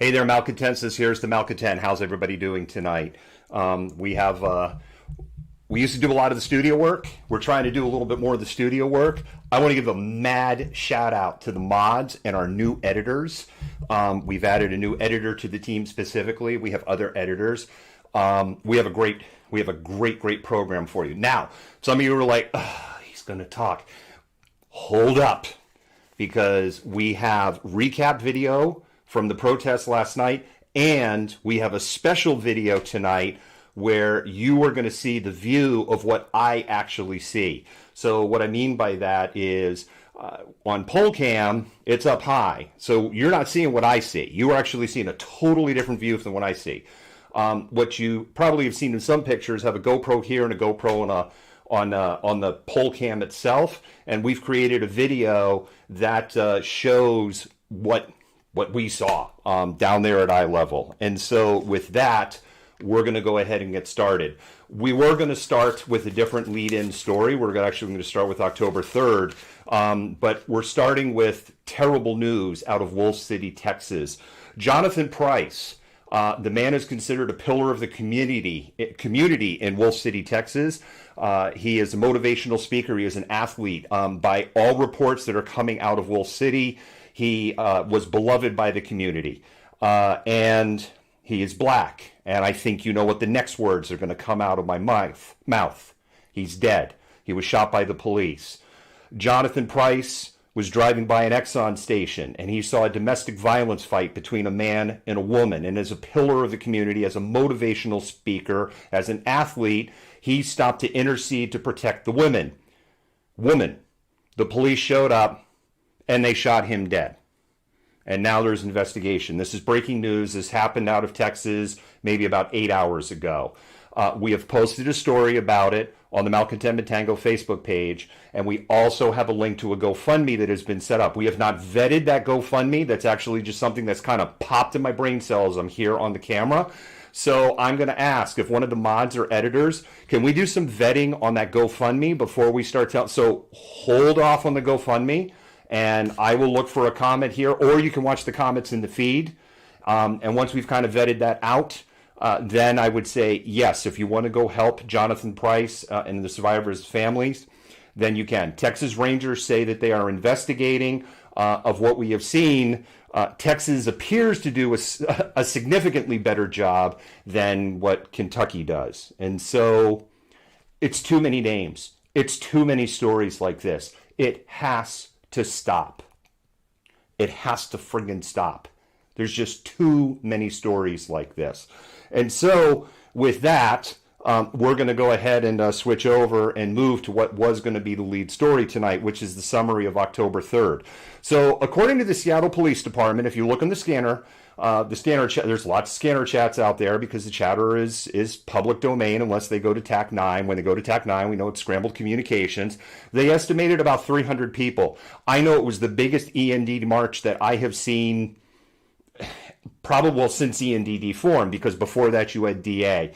Hey there, malcontents. Here's the malcontent. How's everybody doing tonight? We used to do a lot of the studio work. We're trying to do a little bit more of the studio work. I want to give a mad shout out to the mods and our new editors. We've added a new editor to the team specifically. We have other editors. We have a great program for you. Now, some of you are like, oh, he's going to talk. Hold up, because we have recap video from the protest last night, and we have a special video tonight where you are going to see the view of what I actually see. So what I mean by that is on poll cam, it's up high. So you're not seeing what I see. You're actually seeing a totally different view than what I see. What you probably have seen in some pictures have a GoPro here and a GoPro on the poll cam itself. And we've created a video that shows what we saw down there at eye level. And so with that, we're going to go ahead and get started. We were going to start with a different lead-in story. We're actually going to start with October 3rd, but we're starting with terrible news out of Wolf City, Texas. Jonathan Price, the man is considered a pillar of the community in Wolf City, Texas. He is a motivational speaker. He is an athlete. By all reports that are coming out of Wolf City, he was beloved by the community, and he is black. And I think you know what the next words are going to come out of my mouth. He's dead. He was shot by the police. Jonathan Price was driving by an Exxon station, and he saw a domestic violence fight between a man and a woman. And as a pillar of the community, as a motivational speaker, as an athlete, he stopped to intercede to protect the women. The police showed up, and they shot him dead. And now there's investigation. This is breaking news. This happened out of Texas maybe about 8 hours ago. We have posted a story about it on the Malcontent Tango Facebook page, and we also have a link to a GoFundMe that has been set up. We have not vetted that GoFundMe. That's actually just something that's kind of popped in my brain cells. I'm here on the camera. So I'm going to ask if one of the mods or editors, can we do some vetting on that GoFundMe before we start telling? So hold off on the GoFundMe, and I will look for a comment here, or you can watch the comments in the feed. And once we've kind of vetted that out, then I would say, yes, if you want to go help Jonathan Price and the survivors' families, then you can. Texas Rangers say that they are investigating. Of what we have seen, Texas appears to do a significantly better job than what Kentucky does. And so it's too many names. It's too many stories like this. It has to stop. It has to friggin' stop. There's just too many stories like this. And so with that, we're going to go ahead and switch over and move to what was going to be the lead story tonight, which is the summary of October 3rd. So according to the Seattle Police Department, if you look on the scanner, there's lots of scanner chats out there because the chatter is public domain unless they go to TAC 9. When they go to TAC 9, we know it's scrambled communications. They estimated about 300 people. I know it was the biggest END march that I have seen probably since ENDD formed, because before that you had DA.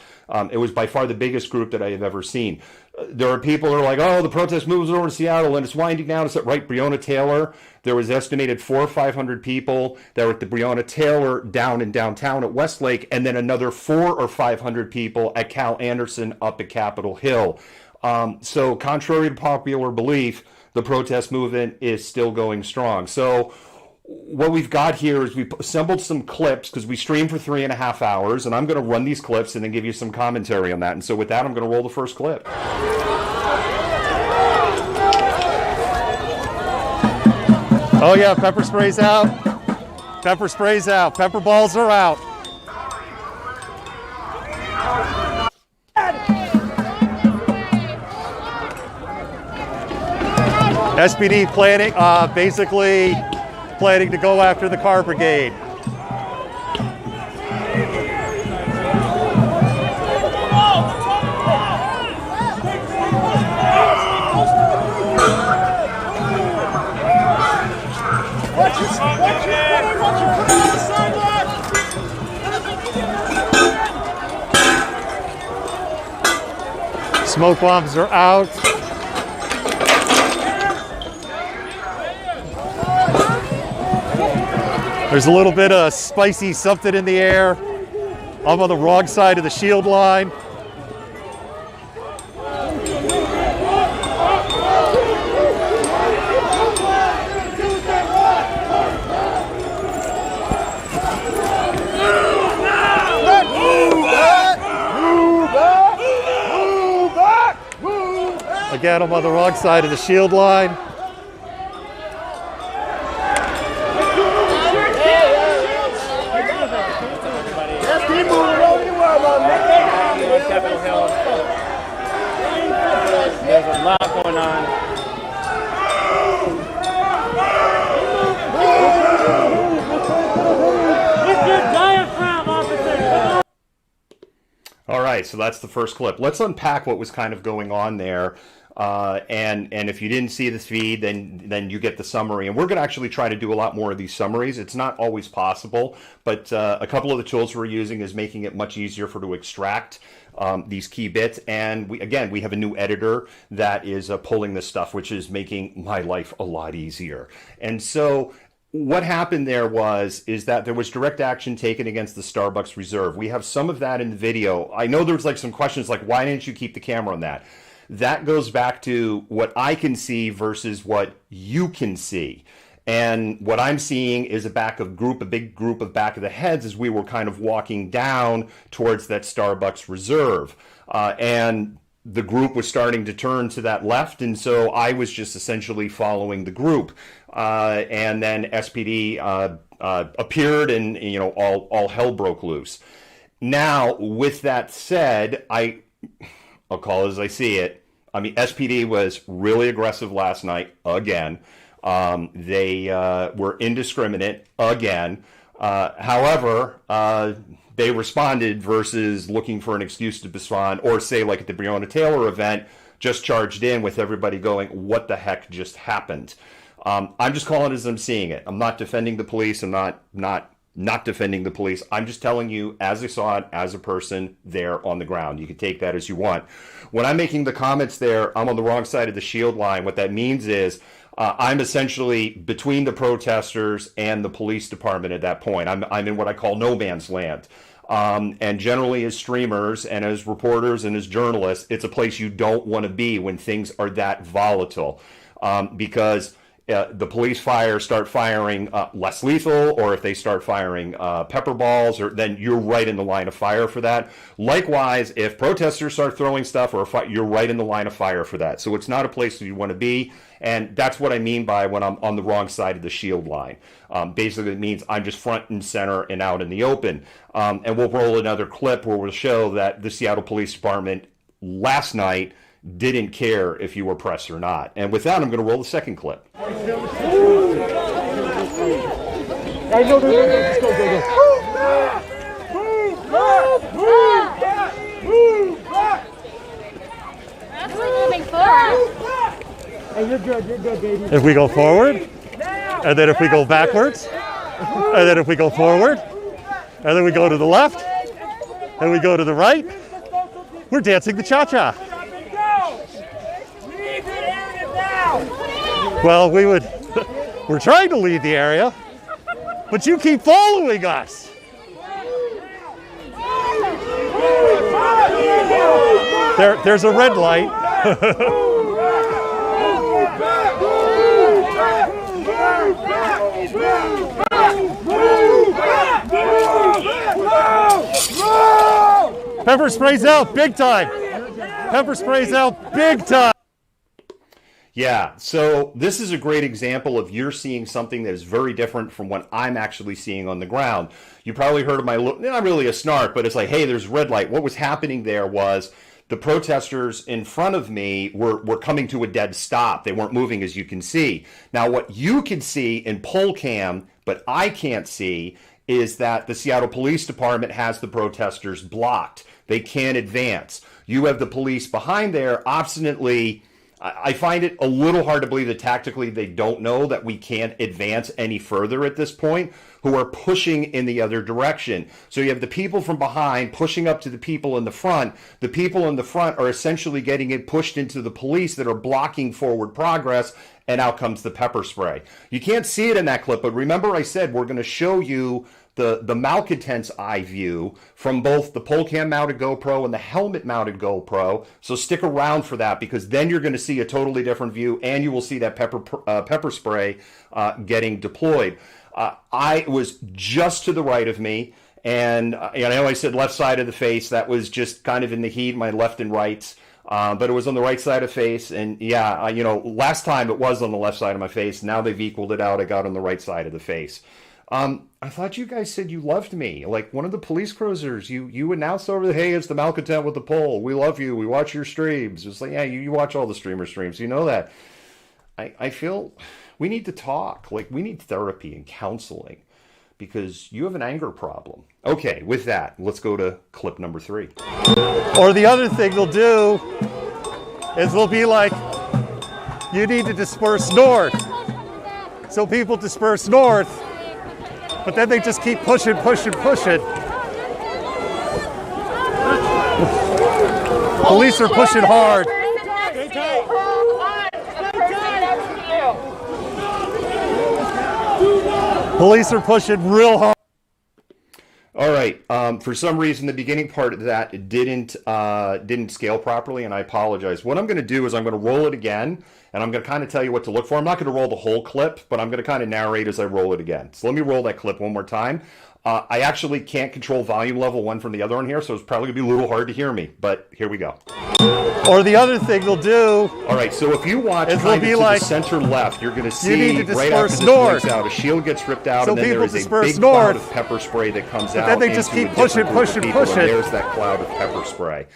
It was by far the biggest group that I have ever seen. There are people who are like, oh, the protest moves over to Seattle and it's winding down. It's right, Breonna Taylor. There was estimated 400 or 500 people that were at the Breonna Taylor down in downtown at Westlake, and then another 400 or 500 people at Cal Anderson up at Capitol Hill. So contrary to popular belief, the protest movement is still going strong. So what we've got here is we've assembled some clips because we streamed for 3.5 hours, and I'm going to run these clips and then give you some commentary on that. And so with that, I'm going to roll the first clip. Oh yeah, pepper spray's out. Pepper spray's out. Pepper balls are out. SPD planning, basically planning to go after the car brigade. Smoke bombs are out. There's a little bit of spicy something in the air. I'm on the wrong side of the shield line. Again, I'm on the wrong side of the shield line. There's a lot going on. Lift your diaphragm, officer. All right, so that's the first clip. Let's unpack what was kind of going on there. And if you didn't see the feed, then you get the summary. And we're going to actually try to do a lot more of these summaries. It's not always possible, but a couple of the tools we're using is making it much easier to extract these key bits. And we have a new editor that is pulling this stuff, which is making my life a lot easier. And so what happened there is that there was direct action taken against the Starbucks Reserve. We have some of that in the video. I know there's like some questions like, why didn't you keep the camera on that? That goes back to what I can see versus what you can see. And what I'm seeing is a big group of back of the heads as we were kind of walking down towards that Starbucks Reserve. And the group was starting to turn to that left. And so I was just essentially following the group. And then SPD appeared and, all hell broke loose. Now, with that said, I'll call it as I see it. I mean, SPD was really aggressive last night again. They were indiscriminate again. However, they responded versus looking for an excuse to respond, or say like at the Breonna Taylor event, just charged in with everybody going, what the heck just happened? I'm just calling it as I'm seeing it. I'm not defending the police. I'm not defending the police. I'm just telling you as I saw it, as a person there on the ground. You can take that as you want. When I'm making the comments there, I'm on the wrong side of the shield line. What that means is I'm essentially between the protesters and the police department at that point. I'm in what I call no man's land. And generally as streamers and as reporters and as journalists, it's a place you don't want to be when things are that volatile. Because the police start firing less lethal, or if they start firing pepper balls, then you're right in the line of fire for that. Likewise, if protesters start throwing stuff, you're right in the line of fire for that. So it's not a place that you want to be, and that's what I mean by when I'm on the wrong side of the shield line. Basically, it means I'm just front and center and out in the open. And we'll roll another clip where we'll show that the Seattle Police Department last night didn't care if you were press or not. And with that, I'm going to roll the second clip. If we go forward, and then if we go backwards, and then if we go forward, and then we go to the left, and we go to the right, we're dancing the cha-cha. Well, we're trying to leave the area, but you keep following us. There's a red light. Pepper sprays out big time. Pepper sprays out big time. Yeah, so this is a great example of you're seeing something that is very different from what I'm actually seeing on the ground. You probably heard of my, not really a snark, but it's like, hey, there's red light. What was happening there was the protesters in front of me were coming to a dead stop. They weren't moving, as you can see. Now, what you can see in poll cam, but I can't see, is that the Seattle Police Department has the protesters blocked. They can't advance. You have the police behind there obstinately. I find it a little hard to believe that tactically they don't know that we can't advance any further at this point. who are pushing in the other direction. So you have the people from behind pushing up to the people in the front. The people in the front are essentially getting it pushed into the police that are blocking forward progress, and out comes the pepper spray. You can't see it in that clip, but remember I said we're going to show you the malcontent's eye view from both the pole cam mounted GoPro and the helmet mounted GoPro. So stick around for that, because then you're going to see a totally different view, and you will see that pepper spray getting deployed. I was just to the right of me, and I know I said left side of the face. That was just kind of in the heat, my left and right. But it was on the right side of the face, and yeah, last time it was on the left side of my face. Now they've equaled it out. I got on the right side of the face. I thought you guys said you loved me. Like one of the police cruisers, you announced over the, hey, it's the malcontent with the pole. We love you. We watch your streams. It's like, yeah, you watch all the streamer streams. You know that. I feel we need to talk. Like we need therapy and counseling, because you have an anger problem. Okay, with that, let's go to clip number 3. Or the other thing they'll do is they'll be like, you need to disperse north. So people disperse north, but then they just keep pushing. Police are pushing hard. Police are pushing real hard. All right. For some reason, the beginning part of that didn't scale properly, and I apologize. What I'm going to do is I'm going to roll it again, and I'm going to kind of tell you what to look for. I'm not going to roll the whole clip, but I'm going to kind of narrate as I roll it again. So let me roll that clip one more time. I actually can't control volume level one from the other one here, so it's probably going to be a little hard to hear me, but here we go. Or the other thing they'll do. All right, so if you watch kind of to the center left, you're going to see right after this breaks out, a shield gets ripped out, and then there is a big cloud of pepper spray that comes out. Then they just keep pushing. There's that cloud of pepper spray.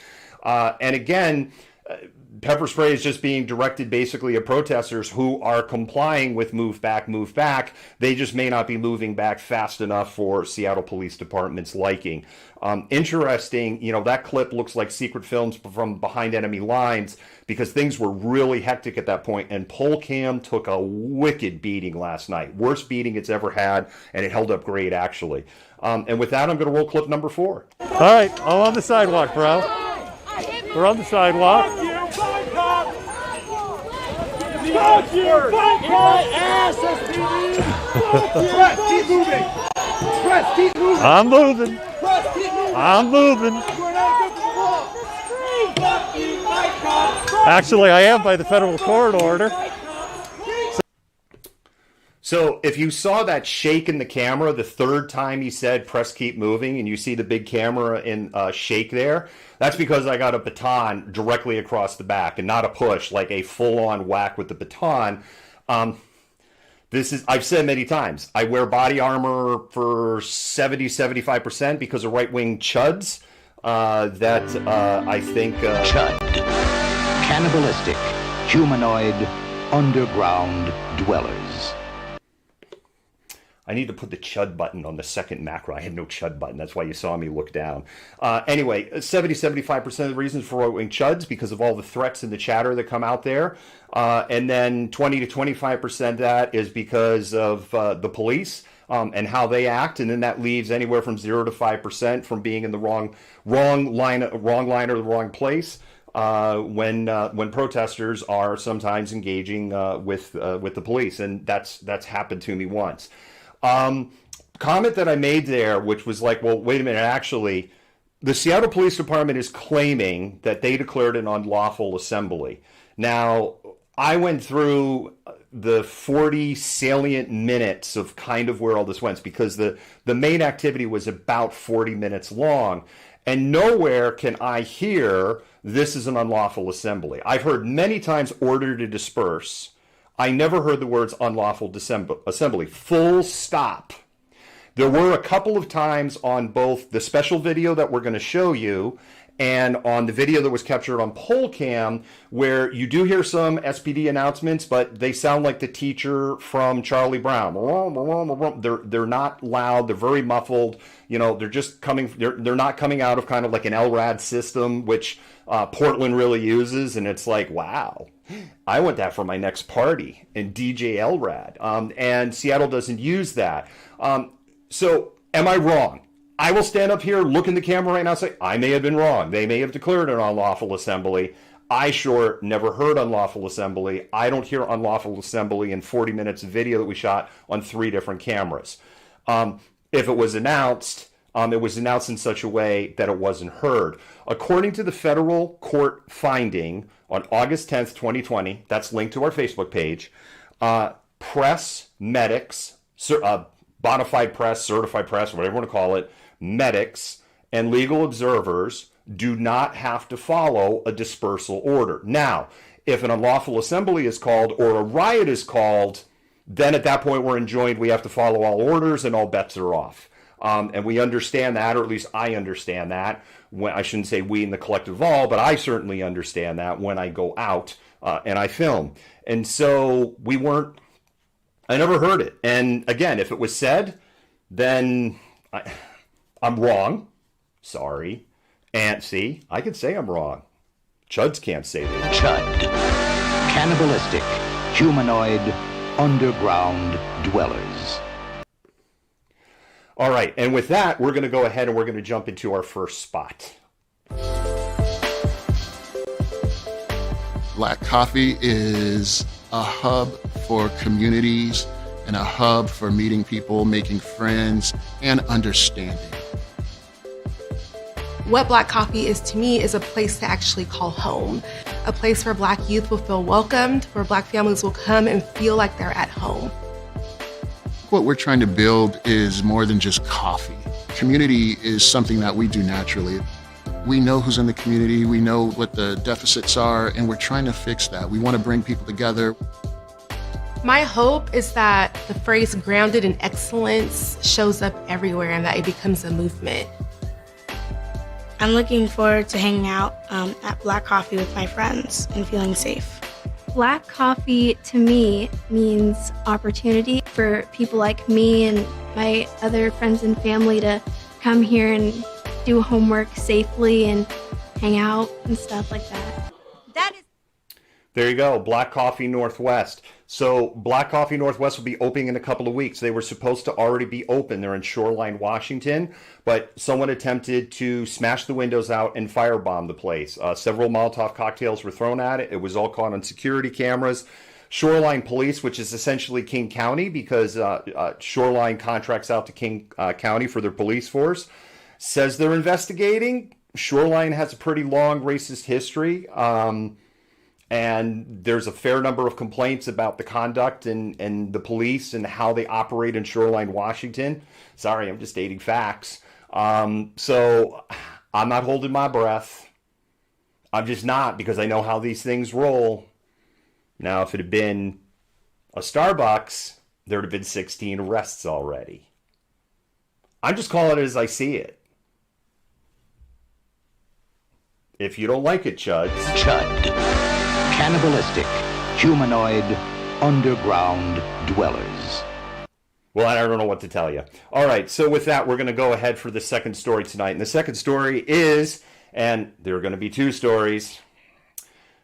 And again, pepper spray is just being directed basically at protesters who are complying with move back, move back. They just may not be moving back fast enough for Seattle Police Department's liking. Interesting, that clip looks like secret films from behind enemy lines, because things were really hectic at that point, and Pole Cam took a wicked beating last night. Worst beating it's ever had, and it held up great, actually. And with that, I'm going to roll clip number 4. All right, I'm on the sidewalk, bro. We're on the sidewalk. Fuck you! Fuck my ass, SPD! Press, keep moving! Press, keep moving! I'm moving. Press, keep moving! I'm moving. You're not good for the law! Fuck you, my cops! Actually, I am by the federal court order. So if you saw that shake in the camera the third time he said press keep moving, and you see the big camera in shake there, that's because I got a baton directly across the back, and not a push, like a full-on whack with the baton. I've said many times, I wear body armor for 70-75% because of right-wing chuds I think... Chud. Cannibalistic, humanoid, underground dwellers. I need to put the chud button on the second macro. I have no chud button. That's why you saw me look down. Anyway, 70-75% of the reasons for right-wing chuds because of all the threats and the chatter that come out there. And then 20-25% of that is because of the police and how they act. And then that leaves anywhere from 0 to 5% from being in the wrong line or the wrong place. When protesters are sometimes engaging with the police. And that's happened to me once. Comment that I made there, which was like, well, wait a minute, actually, the Seattle Police Department is claiming that they declared an unlawful assembly. Now, I went through the 40 salient minutes of kind of where all this went, because the main activity was about 40 minutes long, and nowhere can I hear this is an unlawful assembly. I've heard many times order to disperse. I never heard the words unlawful assembly, full stop. There were a couple of times on both the special video that we're going to show you and on the video that was captured on Pole Cam, where you do hear some SPD announcements, but they sound like the teacher from Charlie Brown. They're not loud. They're very muffled. They're just coming. They're not coming out of kind of like an LRAD system, which Portland really uses, and it's like, wow. I want that for my next party in DJ LRAD. And Seattle doesn't use that. So am I wrong? I will stand up here, look in the camera right now and say, I may have been wrong. They may have declared an unlawful assembly. I sure never heard unlawful assembly. I don't hear unlawful assembly in 40 minutes of video that we shot on 3 different cameras. If it was announced in such a way that it wasn't heard. According to the federal court finding on August 10th, 2020, that's linked to our Facebook page, press, medics, bona fide press, certified press, whatever you want to call it, medics, and legal observers do not have to follow a dispersal order. Now, if an unlawful assembly is called or a riot is called, then at that point we're enjoined. We have to follow all orders and all bets are off. And we understand that, or at least I understand that. When I shouldn't say we in the collective all, but I certainly understand that when I go out and I film. And so I never heard it. And again, if it was said, then I'm wrong. Sorry. And see, I can say I'm wrong. Chuds can't say that. Chud. Cannibalistic, humanoid, underground dwellers. All right, and with that, we're going to go ahead and we're going to jump into our first spot. Black Coffee is a hub for communities and a hub for meeting people, making friends, and understanding. What Black Coffee is to me is a place to actually call home, a place where Black youth will feel welcomed, where Black families will come and feel like they're at home. What we're trying to build is more than just coffee. Community is something that we do naturally. We know who's in the community, we know what the deficits are, and we're trying to fix that. We want to bring people together. My hope is that the phrase grounded in excellence shows up everywhere and that it becomes a movement. I'm looking forward to hanging out at Black Coffee with my friends and feeling safe. Black coffee to me means opportunity for people like me and my other friends and family to come here and do homework safely and hang out and stuff like that. There you go, Black Coffee Northwest. So Black Coffee Northwest will be opening in a couple of weeks. They were supposed to already be open. They're in Shoreline, Washington, but someone attempted to smash the windows out and firebomb the place. Several Molotov cocktails were thrown at it. It was all caught on security cameras. Shoreline Police, which is essentially King County because Shoreline contracts out to King County for their police force, says they're investigating. Shoreline has a pretty long racist history. And there's a fair number of complaints about the conduct and the police and how they operate in Shoreline, Washington. Sorry, I'm just stating facts. So I'm not holding my breath. I'm just not, because I know how these things roll. Now, if it had been a Starbucks, there would have been 16 arrests already. I'm just calling it as I see it. If you don't like it, Chuds. Chud. Cannibalistic, humanoid, underground dwellers. Well, I don't know what to tell you. All right, so with that, we're going to go ahead for the second story tonight. And the second story is, and there are going to be 2 stories,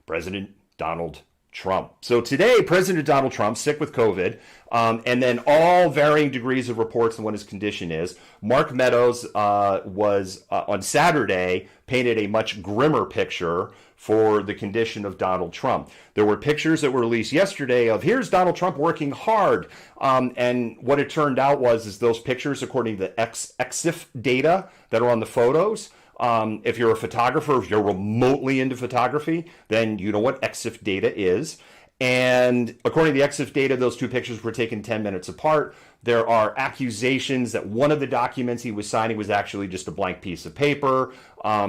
President Donald Trump. So today, President Donald Trump, sick with COVID, and then all varying degrees of reports on what his condition is. Mark Meadows was, on Saturday, painted a much grimmer picture for the condition of Donald Trump. There were pictures that were released yesterday of here's Donald Trump working hard. And what it turned out is those pictures, according to the EXIF data that are on the photos, if you're a photographer, if you're remotely into photography, then you know what EXIF data is. And according to the EXIF data, those 2 pictures were taken 10 minutes apart. There are accusations that one of the documents he was signing was actually just a blank piece of paper.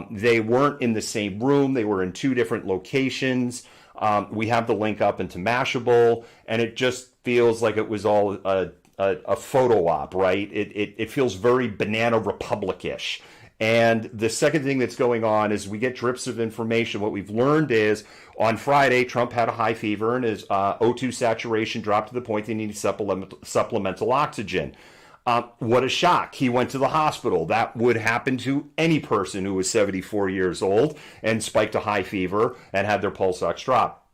They weren't in the same room. They were in 2 different locations. We have the link up into Mashable, and it just feels like it was all a photo op, right? It feels very Banana Republic-ish. And the second thing that's going on is we get drips of information. What we've learned is on Friday, Trump had a high fever and his O2 saturation dropped to the point they needed supplemental oxygen. What a shock. He went to the hospital. That would happen to any person who was 74 years old and spiked a high fever and had their pulse ox drop.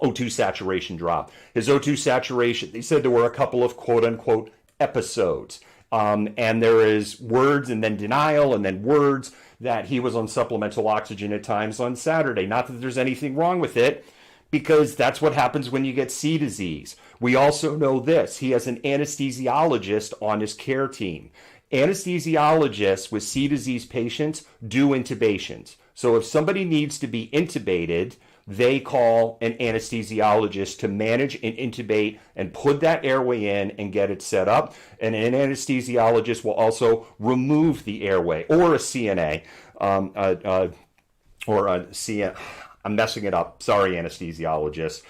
O2 saturation drop. His O2 saturation, they said there were a couple of quote unquote episodes. And there is words and then denial and then words that he was on supplemental oxygen at times on Saturday. Not that there's anything wrong with it, because that's what happens when you get C disease. We also know this. He has an anesthesiologist on his care team. Anesthesiologists with C disease patients do intubations. So if somebody needs to be intubated, they call an anesthesiologist to manage and intubate and put that airway in and get it set up. And an anesthesiologist will also remove the airway, or a CNA, or a CN. I'm messing it up. Sorry, anesthesiologist.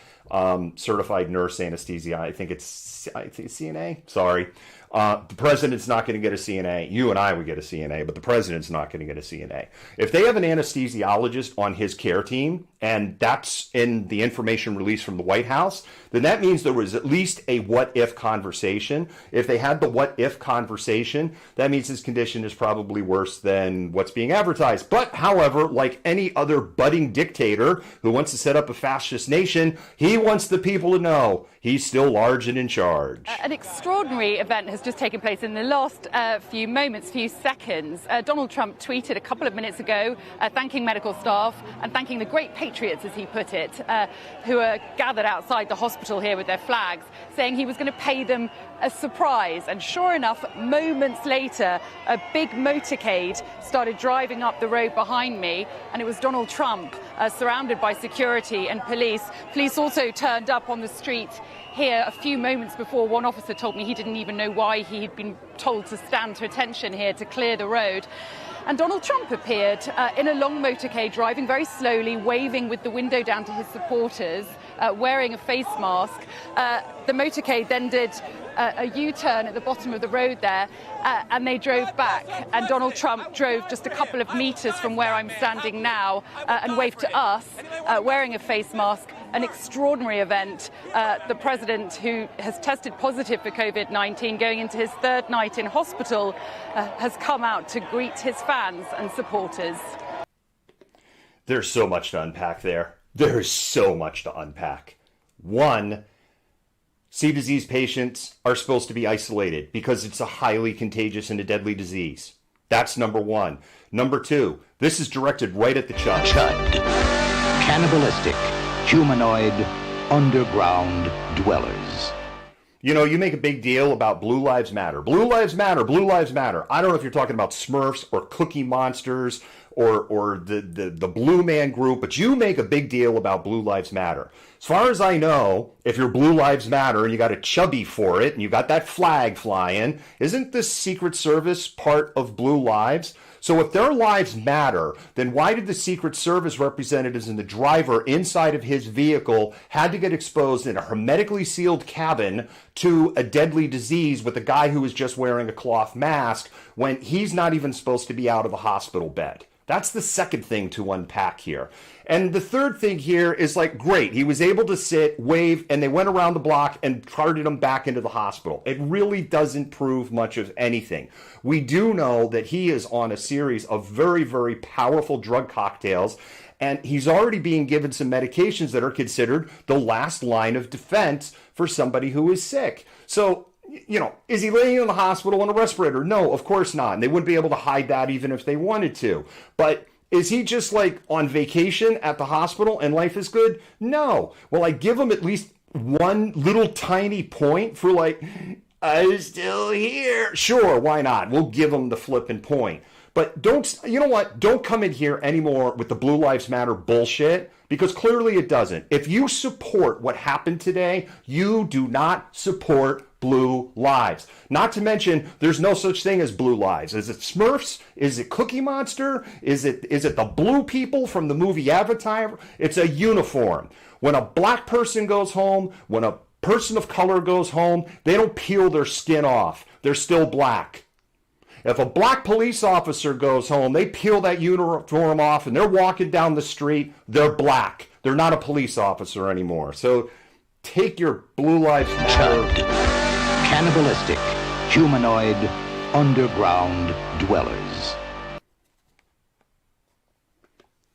Certified nurse anesthesia. I think it's CNA. Sorry. The president's not going to get a CNA. You and I would get a CNA, but the president's not going to get a CNA. If they have an anesthesiologist on his care team, and that's in the information released from the White House, then that means there was at least a what-if conversation. If they had the what-if conversation, that means his condition is probably worse than what's being advertised. But, however, like any other budding dictator who wants to set up a fascist nation, he wants the people to know he's still large and in charge. An extraordinary event has just taken place in the last few moments, few seconds. Donald Trump tweeted a couple of minutes ago thanking medical staff and thanking the great patriots, as he put it, who are gathered outside the hospital here with their flags, saying he was going to pay them a surprise. And sure enough, moments later, a big motorcade started driving up the road behind me, and it was Donald Trump surrounded by security and police. Police also turned up on the street here a few moments before. One officer told me he didn't even know why he had been told to stand to attention here to clear the road. And Donald Trump appeared in a long motorcade, driving very slowly, waving with the window down to his supporters, wearing a face mask. The motorcade then did a U-turn at the bottom of the road there, and they drove back. And Donald Trump drove just a couple of meters from where I'm standing now and waved to us, wearing a face mask. An extraordinary event. The president, who has tested positive for COVID-19, going into his third night in hospital, has come out to greet his fans and supporters. There's so much to unpack there. There's so much to unpack. One, C disease patients are supposed to be isolated because it's a highly contagious and a deadly disease. That's number one. Number two, this is directed right at the Chud. Chud. Cannibalistic, humanoid, underground dwellers. You know, you make a big deal about Blue Lives Matter. Blue Lives Matter, Blue Lives Matter. I don't know if you're talking about Smurfs or Cookie Monsters or the Blue Man Group, but you make a big deal about Blue Lives Matter. As far as I know, if you're Blue Lives Matter and you got a chubby for it and you got that flag flying, isn't the Secret Service part of Blue Lives? So if their lives matter, then why did the Secret Service representatives and the driver inside of his vehicle had to get exposed in a hermetically sealed cabin to a deadly disease with a guy who was just wearing a cloth mask when he's not even supposed to be out of a hospital bed? That's the second thing to unpack here. And the third thing here is like, great, he was able to sit, wave, and they went around the block and carted him back into the hospital. It really doesn't prove much of anything. We do know that he is on a series of very, very powerful drug cocktails, and he's already being given some medications that are considered the last line of defense for somebody who is sick. So, you know, is he laying in the hospital on a respirator? No, of course not. And they wouldn't be able to hide that even if they wanted to. But is he just like on vacation at the hospital and life is good? No. Well, I give him at least one little tiny point for like, I'm still here. Sure, why not? We'll give him the flipping point. But don't, you know what? Don't come in here anymore with the Blue Lives Matter bullshit, because clearly it doesn't. If you support what happened today, you do not support blue lives. Not to mention, there's no such thing as blue lives. Is it Smurfs? Is it Cookie Monster? Is it the blue people from the movie Avatar? It's a uniform. When a black person goes home, when a person of color goes home, they don't peel their skin off. They're still black. If a black police officer goes home, they peel that uniform off and they're walking down the street, they're black. They're not a police officer anymore. So take your Blue Lives Matter. Cannibalistic, humanoid, underground dwellers.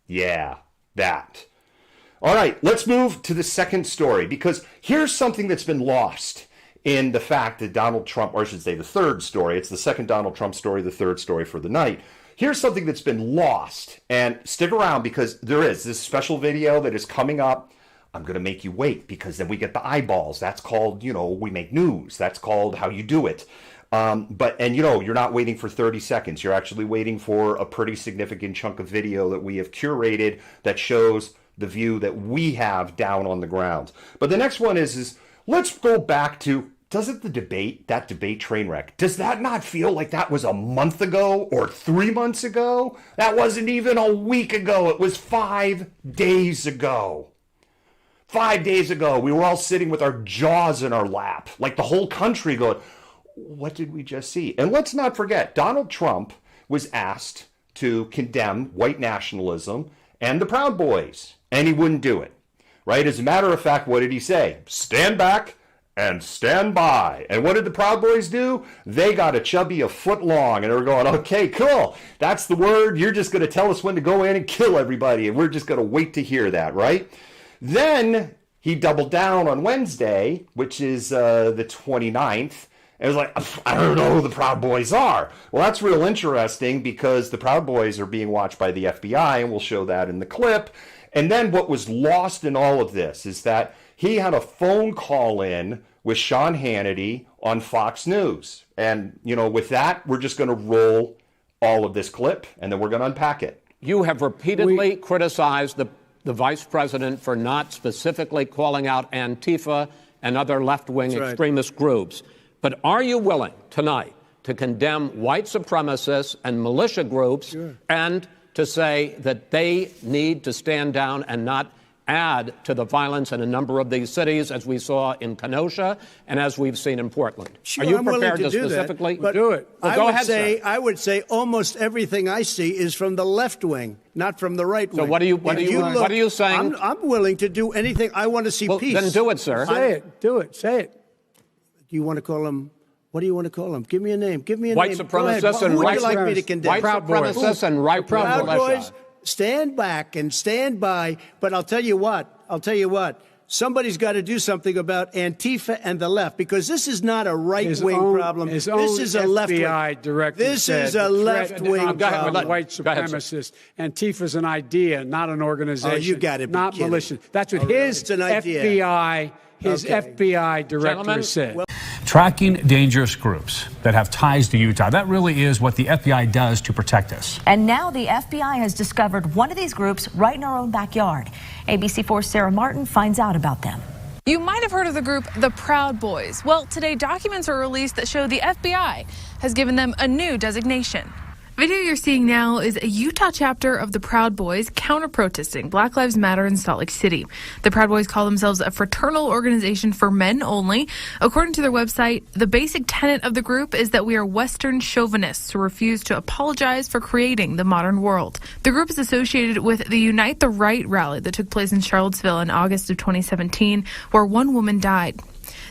Yeah, that. All right, let's move to the second story, because here's something that's been lost in the fact that Donald Trump, or I should say the third story, it's the second Donald Trump story, the third story for the night. Here's something that's been lost, and stick around because there is this special video that is coming up. I'm going to make you wait because then we get the eyeballs. That's called, we make news. That's called how you do it. You're not waiting for 30 seconds. You're actually waiting for a pretty significant chunk of video that we have curated that shows the view that we have down on the ground. But the next one is let's go back to, doesn't that debate train wreck, does that not feel like that was a month ago or 3 months ago? That wasn't even a week ago. It was 5 days ago. 5 days ago, we were all sitting with our jaws in our lap, like the whole country going, what did we just see? And let's not forget, Donald Trump was asked to condemn white nationalism and the Proud Boys, and he wouldn't do it, right? As a matter of fact, what did he say? Stand back and stand by. And what did the Proud Boys do? They got a chubby a foot long, and they were going, okay, cool. That's the word. You're just going to tell us when to go in and kill everybody, and we're just going to wait to hear that, right? Then he doubled down on Wednesday, which is the 29th. It was like, I don't know who the Proud Boys are. Well, that's real interesting because the Proud Boys are being watched by the FBI, and we'll show that in the clip. And then what was lost in all of this is that he had a phone call in with Sean Hannity on Fox News. And, with that, we're just going to roll all of this clip, and then we're going to unpack it. You have repeatedly criticized the vice president for not specifically calling out Antifa and other left-wing extremist groups. But are you willing tonight to condemn white supremacists and militia groups and to say that they need to stand down and not add to the violence in a number of these cities, as we saw in Kenosha and as we've seen in Portland? Sure, are you I'm prepared willing to do specifically that, but do it? Well, go ahead, sir. I would say almost everything I see is from the left wing, not from the right wing. So what are you saying? I'm willing to do anything. I want to see peace. Then do it, sir. Say it. Do it. Say it. Do you want to call them? What do you want to call them? Give me a name. Give me a white name. Supremacists and who would white you like me to condemn? White supremacists and right Proud Boys. Stand back and stand by. But I'll tell you what. Somebody's got to do something about Antifa and the left, because this is not a right-wing problem. This is a left-wing. FBI director This is a left-wing problem. White supremacists. Antifa's an idea, not an organization. Oh, you got to be not kidding. militia. That's what his FBI, FBI director said. Well, tracking dangerous groups that have ties to Utah. That really is what the FBI does to protect us. And now the FBI has discovered one of these groups right in our own backyard. ABC4's Sarah Martin finds out about them. You might have heard of the group the Proud Boys. Well, today documents are released that show the FBI has given them a new designation. Video you're seeing now is a Utah chapter of the Proud Boys counter-protesting Black Lives Matter in Salt Lake City. The Proud Boys call themselves a fraternal organization for men only. According to their website, the basic tenet of the group is that we are Western chauvinists who refuse to apologize for creating the modern world. The group is associated with the Unite the Right rally that took place in Charlottesville in August of 2017, where one woman died.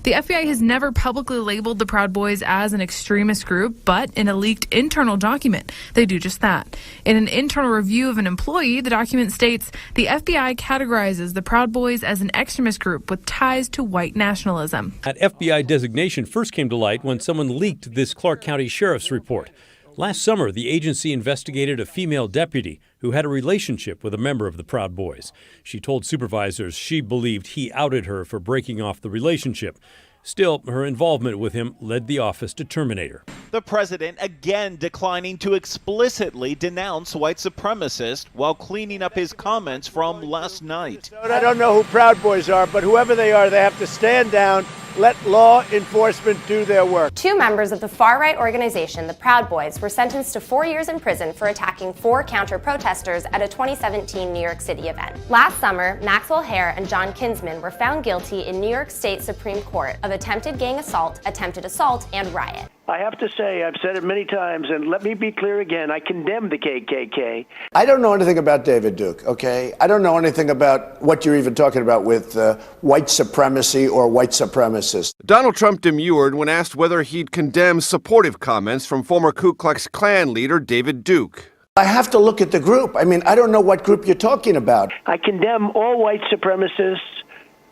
The FBI has never publicly labeled the Proud Boys as an extremist group, but in a leaked internal document, they do just that. In an internal review of an employee, the document states the FBI categorizes the Proud Boys as an extremist group with ties to white nationalism. That FBI designation first came to light when someone leaked this Clark County Sheriff's report. Last summer, the agency investigated a female deputy who had a relationship with a member of the Proud Boys. She told supervisors she believed he outed her for breaking off the relationship. Still, her involvement with him led the office to terminate her. The president again declining to explicitly denounce white supremacists while cleaning up his comments from last night. I don't know who Proud Boys are, but whoever they are, they have to stand down. Let law enforcement do their work. 2 members of the far-right organization, the Proud Boys, were sentenced to 4 years in prison for attacking 4 counter-protesters at a 2017 New York City event. Last summer, Maxwell Hare and John Kinsman were found guilty in New York State Supreme Court of attempted gang assault, attempted assault, and riot. I have to say, I've said it many times, and let me be clear again, I condemn the KKK. I don't know anything about David Duke, okay? I don't know anything about what you're even talking about with white supremacy or white supremacists. Donald Trump demurred when asked whether he'd condemn supportive comments from former Ku Klux Klan leader David Duke. I have to look at the group. I mean, I don't know what group you're talking about. I condemn all white supremacists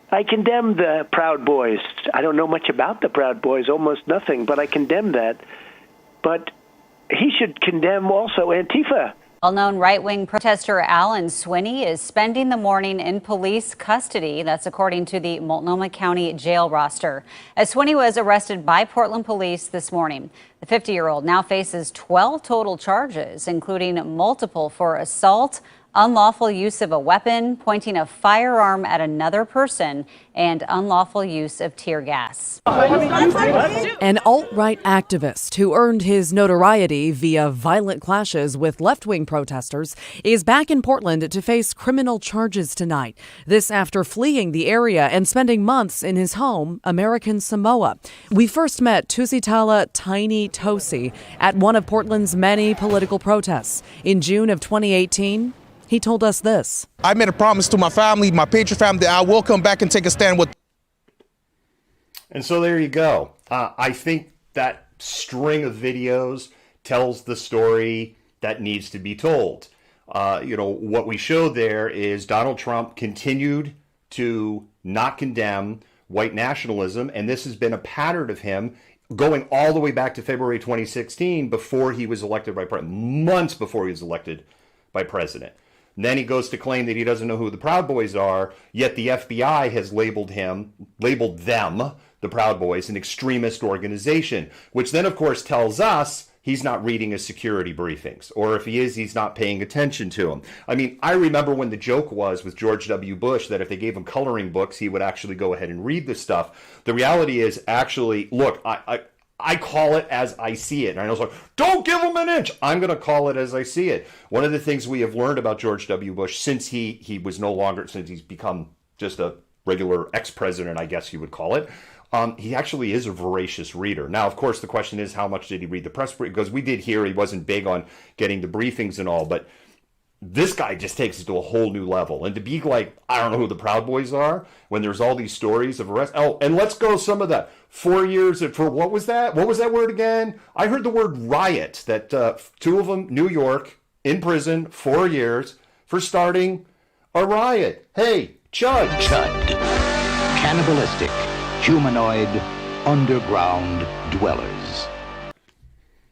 I condemn the Proud Boys. I don't know much about the Proud Boys, almost nothing, but I condemn that. But he should condemn also Antifa. Well-known right-wing protester Alan Swinney is spending the morning in police custody. That's according to the Multnomah County jail roster. As Swinney was arrested by Portland police this morning. The 50-year-old now faces 12 total charges, including multiple for assault, unlawful use of a weapon, pointing a firearm at another person, and unlawful use of tear gas. An alt-right activist who earned his notoriety via violent clashes with left-wing protesters is back in Portland to face criminal charges tonight. This after fleeing the area and spending months in his home, American Samoa. We first met Tusitala Tiny Tosi at one of Portland's many political protests. In June of 2018, he told us this. I made a promise to my family, my Patriot family, that I will come back and take a stand with. And so there you go. I think that string of videos tells the story that needs to be told. What we showed there is Donald Trump continued to not condemn white nationalism, and this has been a pattern of him going all the way back to February 2016, before he was elected by president, months before he was elected by president. And then he goes to claim that he doesn't know who the Proud Boys are, yet the FBI has labeled them, the Proud Boys, an extremist organization, which then, of course, tells us he's not reading his security briefings, or if he is, he's not paying attention to them. I mean, I remember when the joke was with George W. Bush that if they gave him coloring books, he would actually go ahead and read this stuff. The reality is, actually, look, I call it as I see it. And I was like, don't give him an inch. I'm going to call it as I see it. One of the things we have learned about George W. Bush since he was no longer, since he's become just a regular ex-president, I guess you would call it, he actually is a voracious reader. Now, of course, the question is, how much did he read the press brief? Because we did hear he wasn't big on getting the briefings and all, but this guy just takes it to a whole new level. And to be like, I don't know who the Proud Boys are, when there's all these stories of arrest. Oh, and let's go some of that. 4 years for what was that? What was that word again? I heard the word riot, that two of them, New York, in prison, 4 years for starting a riot. Hey, Chud. Chud. Cannibalistic, humanoid, underground dwellers.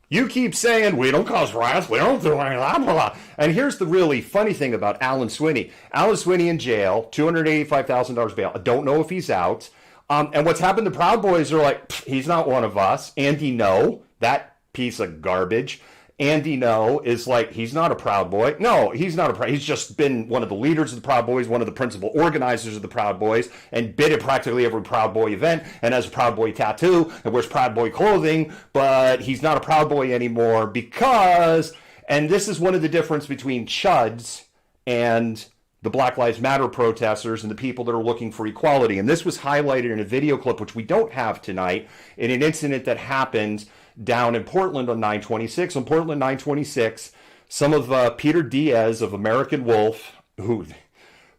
You keep saying, we don't cause riots, we don't do any blah, blah, blah. And here's the really funny thing about Alan Swinney. Alan Swinney in jail, $285,000 bail. I don't know if he's out. And what's happened to Proud Boys are like, he's not one of us. Andy No, that piece of garbage. Andy No is like, he's not a Proud Boy. No, he's not a Proud. He's just been one of the leaders of the Proud Boys, one of the principal organizers of the Proud Boys, and been at practically every Proud Boy event, and has a Proud Boy tattoo, and wears Proud Boy clothing, but he's not a Proud Boy anymore because, and this is one of the difference between chuds and the Black Lives Matter protesters and the people that are looking for equality. And this was highlighted in a video clip, which we don't have tonight, in an incident that happened down in Portland on 926. On Portland 926, some of Peter Diaz of American Wolf,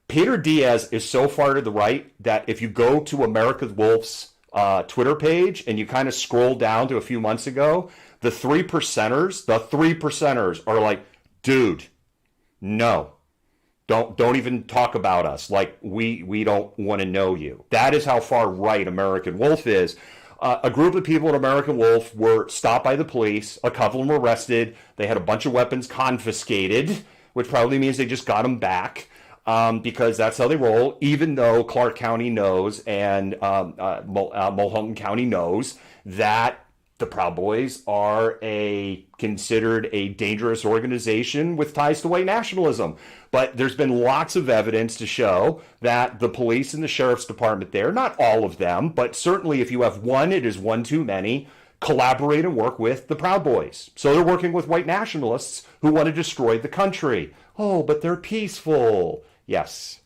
Peter Diaz is so far to the right that if you go to American Wolf's Twitter page and you kind of scroll down to a few months ago, the three percenters are like, dude, no. Don't even talk about us. Like, we don't want to know you. That is how far right American Wolf is. A group of people at American Wolf were stopped by the police. A couple of them were arrested. They had a bunch of weapons confiscated, which probably means they just got them back because that's how they roll, even though Clark County knows and Mulholland County knows that the Proud Boys are considered a dangerous organization with ties to white nationalism. But there's been lots of evidence to show that the police and the sheriff's department there, not all of them, but certainly if you have one, it is one too many, collaborate and work with the Proud Boys. So they're working with white nationalists who want to destroy the country. Oh, but they're peaceful. Yes.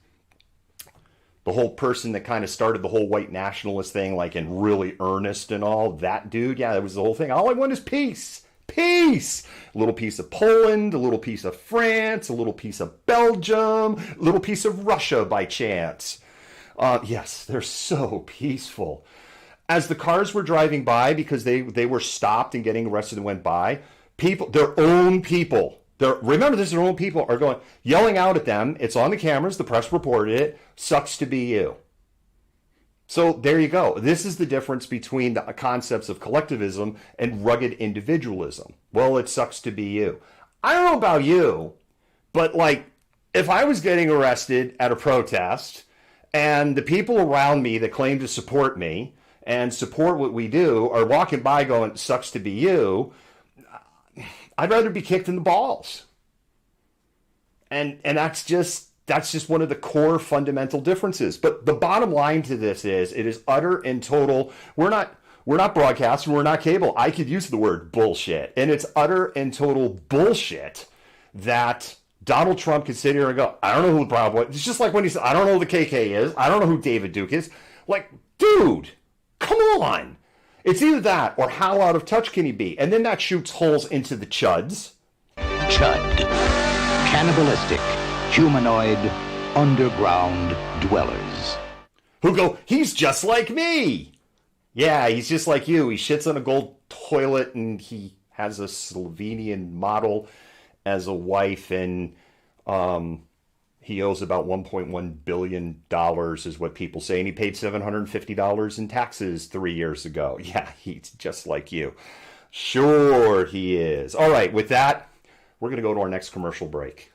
The whole person that kind of started the whole white nationalist thing, like in really earnest and all, that dude, yeah, that was the whole thing. All I want is peace. Peace. A little piece of Poland, a little piece of France, a little piece of Belgium, a little piece of Russia by chance. Yes, they're so peaceful. As the cars were driving by, because they were stopped and getting arrested and went by, their own people, remember this is their own people, are yelling out at them. It's on the cameras, the press reported it, sucks to be you. So there you go. This is the difference between the concepts of collectivism and rugged individualism. Well, it sucks to be you. I don't know about you, but like if I was getting arrested at a protest and the people around me that claim to support me and support what we do are walking by going, sucks to be you, I'd rather be kicked in the balls. And that's just one of the core fundamental differences. But the bottom line to this is it is utter and total. We're not broadcasting, we're not cable. I could use the word bullshit. And it's utter and total bullshit that Donald Trump can sit here and go, I don't know who the Proud Boys. It's just like when he said, I don't know who the KK is. I don't know who David Duke is. Like, dude, come on. It's either that or how out of touch can he be? And then that shoots holes into the chuds. Chud. Cannibalistic, humanoid, underground dwellers. Who go, he's just like me. Yeah, he's just like you. He shits on a gold toilet and he has a Slovenian model as a wife, and he owes about $1.1 billion is what people say, and he paid $750 in taxes 3 years ago. Yeah, he's just like you. Sure he is. All right, with that, we're going to go to our next commercial break.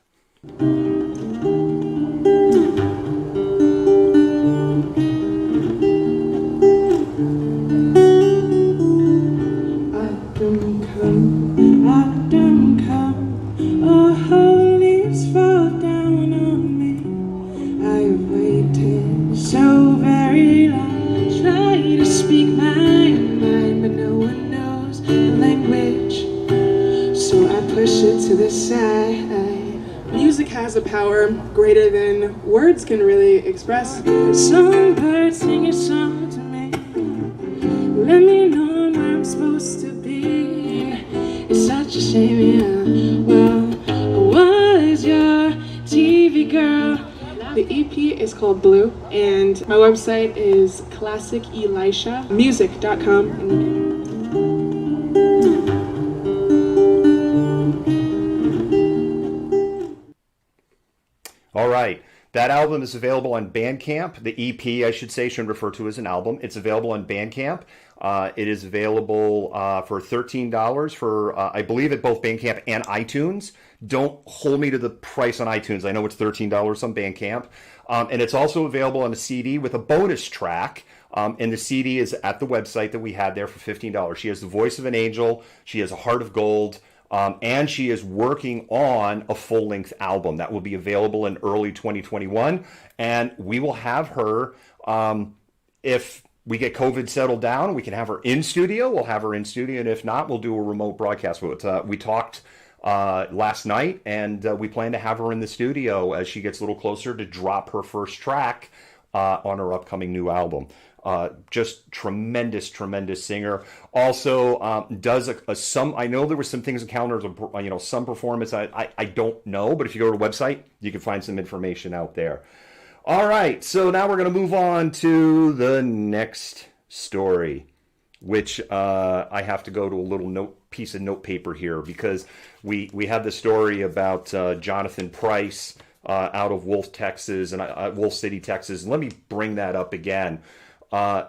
To the side. Music has a power greater than words can really express. Songbird, sing a song to me. Let me know where I'm supposed to be. It's such a shame, yeah. Well, I was your TV girl. The EP is called Blue, and my website is classicelishamusic.com. All right. That album is available on Bandcamp. The EP, I should say, shouldn't refer to as an album. It's available on Bandcamp. It is available for $13 for, I believe, at both Bandcamp and iTunes. Don't hold me to the price on iTunes. I know it's $13 on Bandcamp. And it's also available on a CD with a bonus track. And the CD is at the website that we had there for $15. She has the voice of an angel. She has a heart of gold. And she is working on a full-length album that will be available in early 2021. And we will have her, if we get COVID settled down, we can have her in studio. We'll have her in studio. And if not, we'll do a remote broadcast. We talked last night, and we plan to have her in the studio as she gets a little closer to drop her first track on her upcoming new album. Just tremendous singer. Also does some. I know there were some things in calendars, some performance. I don't know, but if you go to the website, you can find some information out there. All right, so now we're going to move on to the next story, which I have to go to a little piece of note paper here because we have the story about Jonathan Price out of Wolf, Texas, and Wolf City, Texas. And let me bring that up again.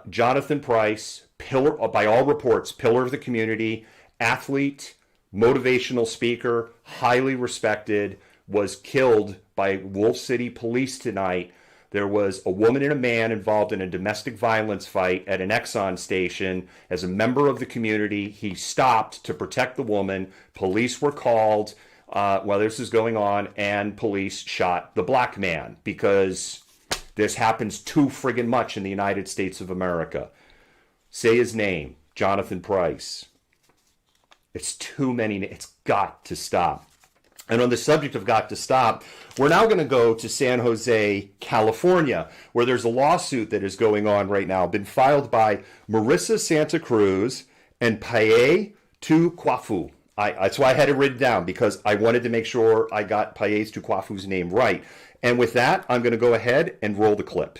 Jonathan Price, pillar, by all reports, pillar of the community, athlete, motivational speaker, highly respected, was killed by Wolf City police tonight. There was a woman and a man involved in a domestic violence fight at an Exxon station. As a member of the community, he stopped to protect the woman. Police were called while this is going on, and police shot the black man because this happens too friggin' much in the United States of America. Say his name, Jonathan Price. It's too many. It's got to stop. And on the subject of got to stop, we're now going to go to San Jose, California, where there's a lawsuit that is going on right now, been filed by Marissa Santa Cruz and Paye Tukwafu. That's why I had it written down, because I wanted to make sure I got Paye Tukwafu's name right. And with that, I'm going to go ahead and roll the clip.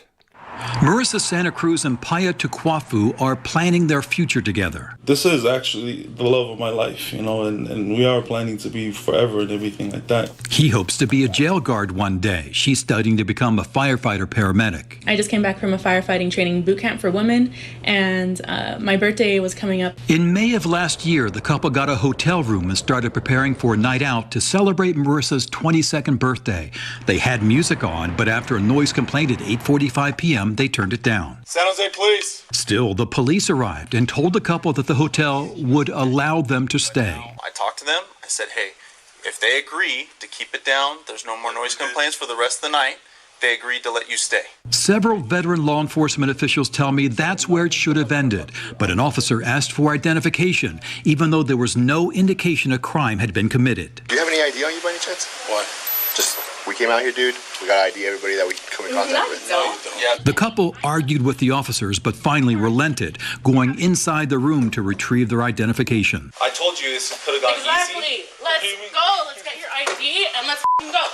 Marissa Santa Cruz and Paya Tukwafu are planning their future together. This is actually the love of my life, and we are planning to be forever and everything like that. He hopes to be a jail guard one day. She's studying to become a firefighter paramedic. I just came back from a firefighting training boot camp for women, and my birthday was coming up. In May of last year, the couple got a hotel room and started preparing for a night out to celebrate Marissa's 22nd birthday. They had music on, but after a noise complaint at 8:45 p.m., they turned it down. San Jose Police. Still, the police arrived and told the couple that the hotel would allow them to stay. I talked to them. I said, hey, if they agree to keep it down, there's no more noise complaints for the rest of the night, they agreed to let you stay. Several veteran law enforcement officials tell me that's where it should have ended, but an officer asked for identification, even though there was no indication a crime had been committed. Do you have any ID on you by any chance? What? Just, we came out here, dude. We got ID everybody that we come in contact with. No, you don't. Yeah. The couple argued with the officers, but finally relented, going inside the room to retrieve their identification. I told you this could have gone easy. Let's go. Let's get your ID and let's go.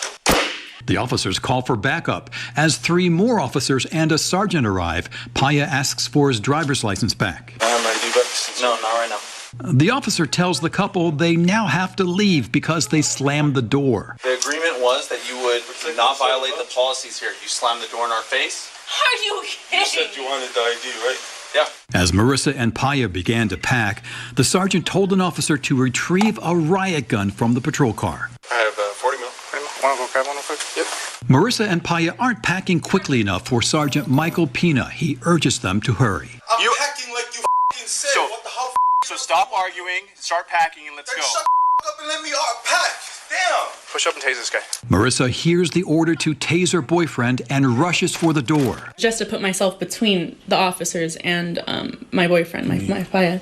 The officers call for backup. As 3 more officers and a sergeant arrive, Paya asks for his driver's license back. I have my ID back. No, not right now. The officer tells the couple they now have to leave because they slammed the door. The agreement was that you would not violate the policies here. You slammed the door in our face. Are you kidding? You said you wanted the ID, right? Yeah. As Marissa and Paya began to pack, the sergeant told an officer to retrieve a riot gun from the patrol car. I have 40 mil. Want to go grab one real quick? Yep. Marissa and Paya aren't packing quickly enough for Sergeant Michael Pina. He urges them to hurry. I'm acting like you f***ing said. What the hell? So stop arguing, start packing, and let's go. Shut the up and let me pack. Damn. Push up and tase this guy. Marissa hears the order to tase her boyfriend and rushes for the door. Just to put myself between the officers and my boyfriend, my Paya.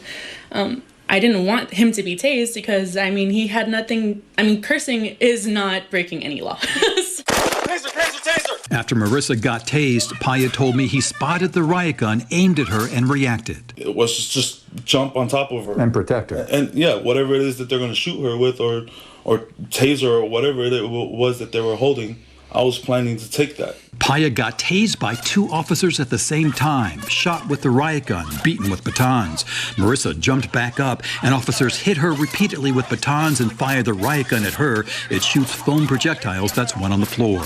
I didn't want him to be tased because, he had nothing. Cursing is not breaking any laws. Taser. After Marissa got tased, Paya told me he spotted the riot gun aimed at her and reacted. It was just jump on top of her. And protect her. And yeah, whatever it is that they're going to shoot her with or taser or whatever it was that they were holding, I was planning to take that. Paya got tased by 2 officers at the same time, shot with the riot gun, beaten with batons. Marissa jumped back up, and officers hit her repeatedly with batons and fired the riot gun at her. It shoots foam projectiles that's one on the floor.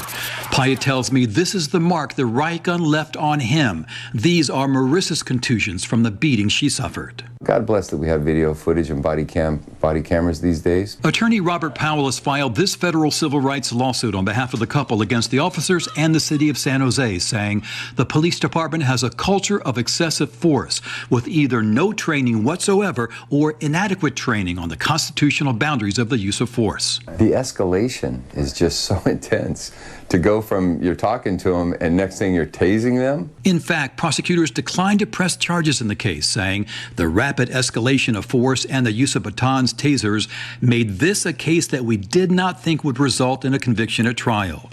Paya tells me this is the mark the riot gun left on him. These are Marissa's contusions from the beating she suffered. God bless that we have video footage and body cameras these days. Attorney Robert Powell has filed this federal civil rights lawsuit on behalf of the couple against the officers and the city of San Jose, saying the police department has a culture of excessive force with either no training whatsoever or inadequate training on the constitutional boundaries of the use of force. The escalation is just so intense. To go from you're talking to them and next thing you're tasing them? In fact, prosecutors declined to press charges in the case, saying the rapid escalation of force and the use of batons, tasers, made this a case that we did not think would result in a conviction at trial.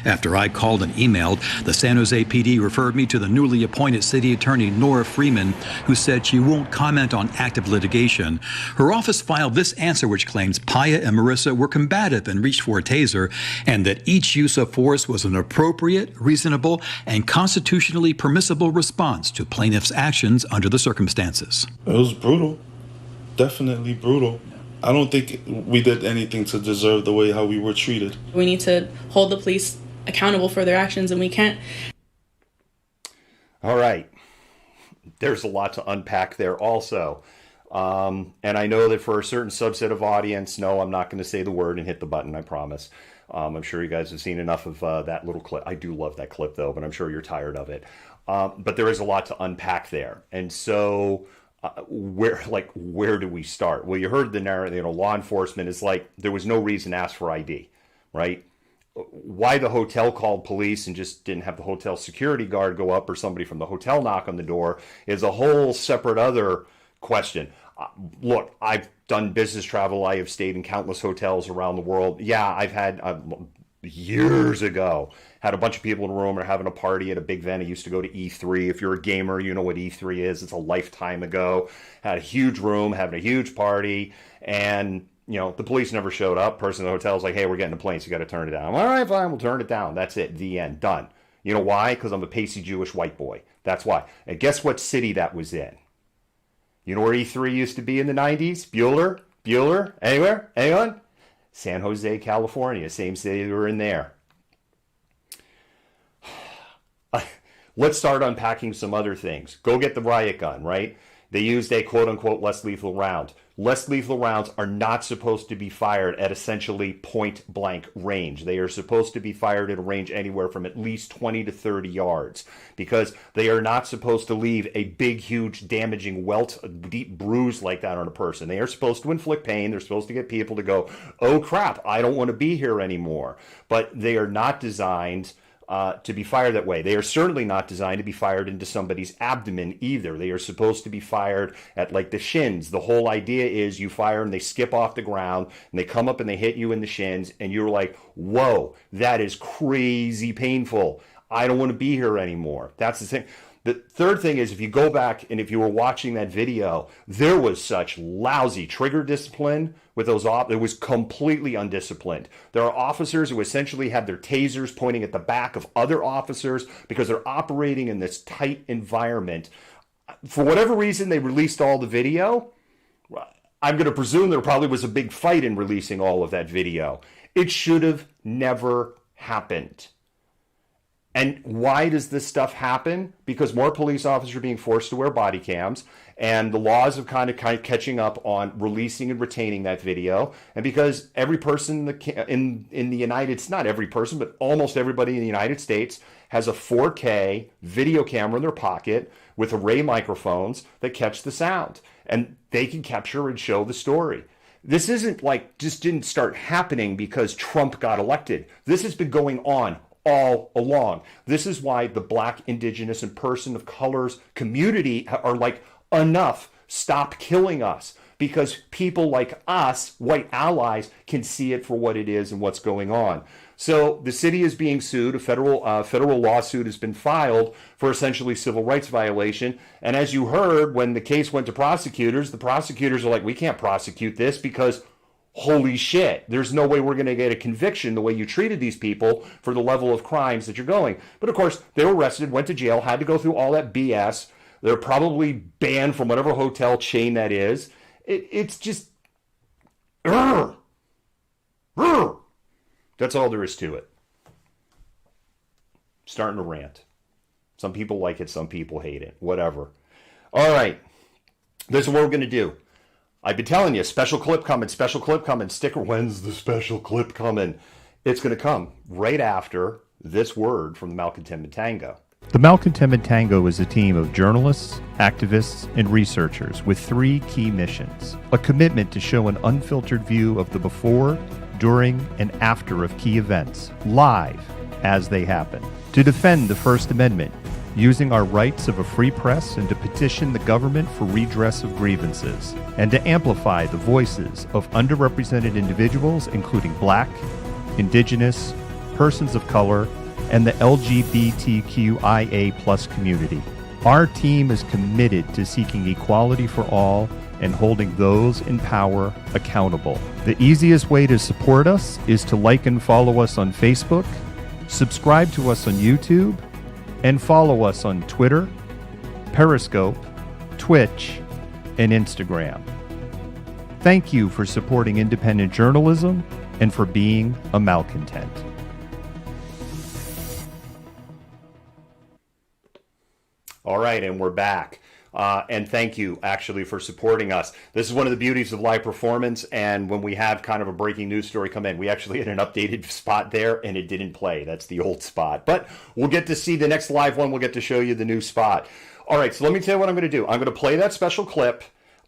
After I called and emailed, the San Jose PD referred me to the newly appointed city attorney, Nora Freeman, who said she won't comment on active litigation. Her office filed this answer, which claims Paya and Marissa were combative and reached for a taser, and that each use of force was an appropriate, reasonable, and constitutionally permissible response to plaintiffs' actions under the circumstances. It was brutal. Definitely brutal. I don't think we did anything to deserve the way how we were treated. We need to hold the police accountable for their actions, and we can't. All right. There's a lot to unpack there also. And I know that for a certain subset of audience, no, I'm not going to say the word and hit the button, I promise. I'm sure you guys have seen enough of that little clip. I do love that clip, though, but I'm sure you're tired of it. But there is a lot to unpack there. And so where do we start? Well, you heard the narrative, law enforcement is like, there was no reason to ask for ID, right? Why the hotel called police and just didn't have the hotel security guard go up or somebody from the hotel knock on the door is a whole separate other question. Look, I've done business travel. I have stayed in countless hotels around the world. Yeah, I've had years ago, had a bunch of people in a room or having a party at a big event. I used to go to E3. If you're a gamer, you know what E3 is. It's a lifetime ago. Had a huge room, having a huge party, and the police never showed up. Person in the hotel was like, hey, we're getting a plane, so you got to turn it down. All right, fine, we'll turn it down. That's it. The end. Done. You know why? Because I'm a pasty Jewish white boy. That's why. And guess what city that was in? You know where E3 used to be in the 90s? Bueller? Anywhere? Anyone? San Jose, California. Same city we were in there. Let's start unpacking some other things. Go get the riot gun, right? They used a quote-unquote less lethal round. Less lethal rounds are not supposed to be fired at essentially point-blank range. They are supposed to be fired at a range anywhere from at least 20 to 30 yards because they are not supposed to leave a big, huge, damaging welt, a deep bruise like that on a person. They are supposed to inflict pain. They're supposed to get people to go, oh, crap, I don't want to be here anymore. But they are not designed to be fired that way. They are certainly not designed to be fired into somebody's abdomen either. They are supposed to be fired at like the shins. The whole idea is you fire them, they skip off the ground, and they come up and they hit you in the shins, and you're like, whoa, that is crazy painful. I don't want to be here anymore. That's the thing. The third thing is if you go back and if you were watching that video, there was such lousy trigger discipline with those it was completely undisciplined. There are officers who essentially have their tasers pointing at the back of other officers because they're operating in this tight environment. For whatever reason, they released all the video. I'm going to presume there probably was a big fight in releasing all of that video. It should have never happened. And why does this stuff happen? Because more police officers are being forced to wear body cams, and the laws are kind of catching up on releasing and retaining that video. And because every person in the United States, not every person, but almost everybody in the United States has a 4K video camera in their pocket with array microphones that catch the sound, and they can capture and show the story. This isn't like just didn't start happening because Trump got elected. This has been going on all along. This is why the Black, Indigenous, and person of colors community are like, enough, stop killing us. Because people like us, white allies, can see it for what it is and what's going on. So the city is being sued. A federal lawsuit has been filed for essentially civil rights violation. And as you heard, when the case went to prosecutors, the prosecutors are like, we can't prosecute this because holy shit, there's no way we're going to get a conviction the way you treated these people for the level of crimes that you're going. But of course, they were arrested, went to jail, had to go through all that BS. They're probably banned from whatever hotel chain that is. It's just, that's all there is to it. Starting to rant. Some people like it, some people hate it, whatever. All right, this is what we're going to do. I've been telling you, special clip coming, sticker. When's the special clip coming? It's going to come right after this word from the Malcontent Tango. The Malcontent Tango is a team of journalists, activists, and researchers with 3 key missions. A commitment to show an unfiltered view of the before, during, and after of key events, live as they happen. To defend the First Amendment, using our rights of a free press and to petition the government for redress of grievances, and to amplify the voices of underrepresented individuals, including Black, Indigenous, persons of color, and the LGBTQIA+ community. Our team is committed to seeking equality for all and holding those in power accountable. The easiest way to support us is to like and follow us on Facebook, subscribe to us on YouTube, and follow us on Twitter, Periscope, Twitch, and Instagram. Thank you for supporting independent journalism and for being a malcontent. All right, and we're back. And thank you, actually, for supporting us. This is one of the beauties of live performance, and when we have kind of a breaking news story come in, we actually had an updated spot there, and it didn't play. That's the old spot. But we'll get to see the next live one. We'll get to show you the new spot. All right, so let me tell you what I'm going to do. I'm going to play that special clip.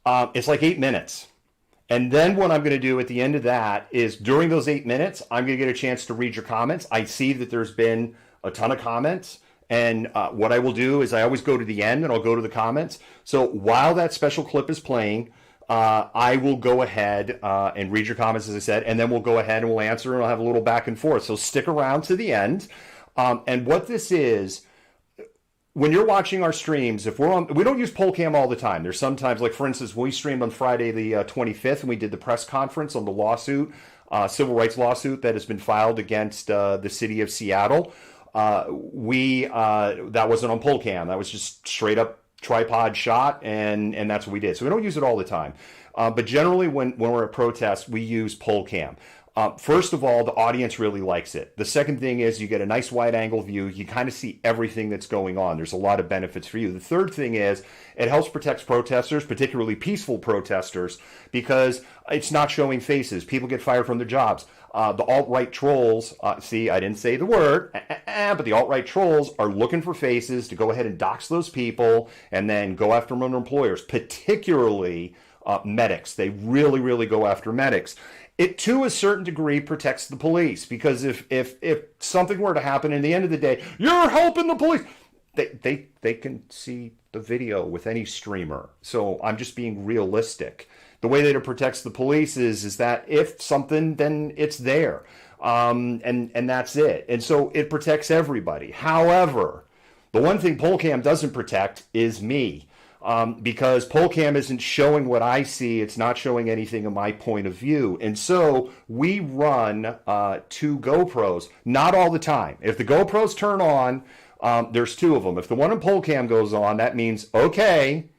It's like 8 minutes. And then what I'm going to do at the end of that is during those 8 minutes, I'm going to get a chance to read your comments. I see that there's been a ton of comments. And what I will do is I always go to the end and I'll go to the comments. So while that special clip is playing, I will go ahead and read your comments, as I said, and then we'll go ahead and we'll answer and I'll have a little back and forth. So stick around to the end. And what this is, when you're watching our streams, if we're on, we don't use poll cam all the time. There's sometimes, like for instance, we streamed on Friday the 25th and we did the press conference on the lawsuit, civil rights lawsuit that has been filed against the city of Seattle. That wasn't on pole cam. That was just straight up tripod shot, and that's what we did. So we don't use it all the time. But generally when we're at protests, we use pole cam. First of all, the audience really likes it. The second thing is you get a nice wide angle view. You kind of see everything that's going on. There's a lot of benefits for you. The third thing is it helps protect protesters, particularly peaceful protesters, because it's not showing faces. People get fired from their jobs. The alt-right trolls, see, I didn't say the word, but the alt-right trolls are looking for faces to go ahead and dox those people and then go after them on employers, particularly medics. They really, really go after medics. It, to a certain degree, protects the police, because if something were to happen, in the end of the day, you're helping the police, they can see the video with any streamer. So I'm just being realistic. The way that it protects the police is that if something, then it's there, and that's it. And so it protects everybody. However, the one thing pole cam doesn't protect is me. Because pole cam isn't showing what I see. It's not showing anything in my point of view. And so we run 2 GoPros, not all the time. If the GoPros turn on, there's 2 of them. If the one in pole cam goes on, that means, okay,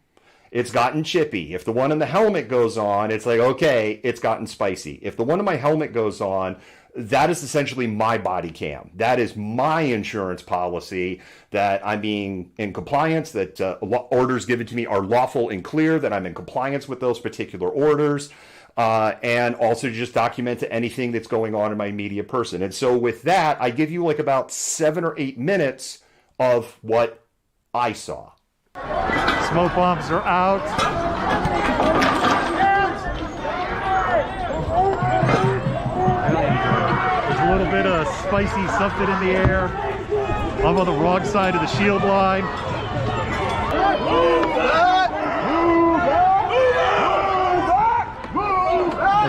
it's gotten chippy. If the one in the helmet goes on, it's like, okay, it's gotten spicy. If the one in my helmet goes on, that is essentially my body cam. That is my insurance policy that I'm being in compliance, that orders given to me are lawful and clear, that I'm in compliance with those particular orders, and also just document anything that's going on in my immediate person. And so with that, I give you like about 7 or 8 minutes of what I saw. Smoke bombs are out. A little bit of spicy something in the air. I'm on the wrong side of the shield line.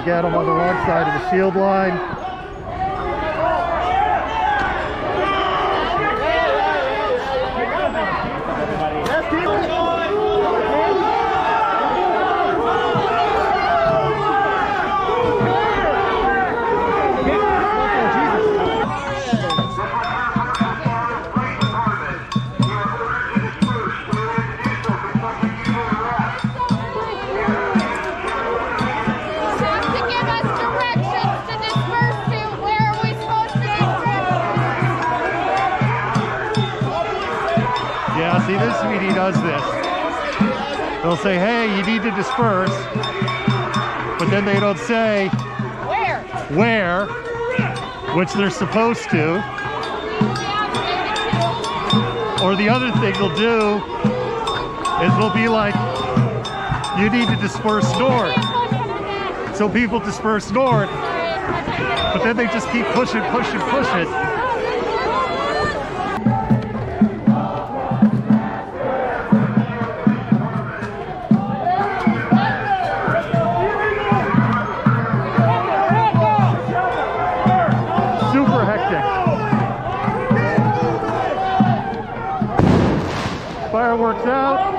Again, I'm on the wrong side of the shield line. See, this sweetie does this. They'll say, hey, you need to disperse, but then they don't say where, which they're supposed to. Or the other thing they'll do is they'll be like, you need to disperse north. So people disperse north, but then they just keep pushing. Fireworks out.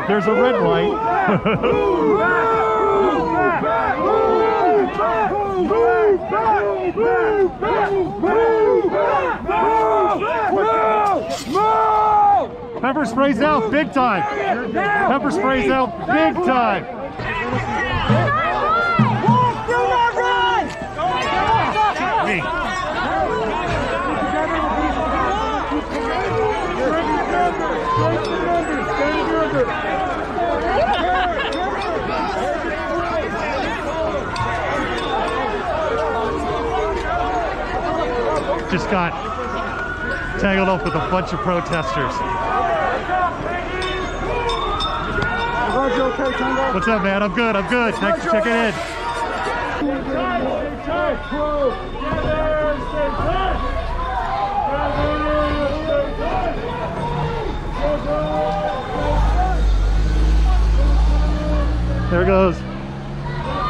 There's a red light. Pepper sprays out big time. Pepper sprays out big time. Hey. just got tangled up with a bunch of protesters. What's up, man? I'm good. I'm good. Thanks for checking in. There goes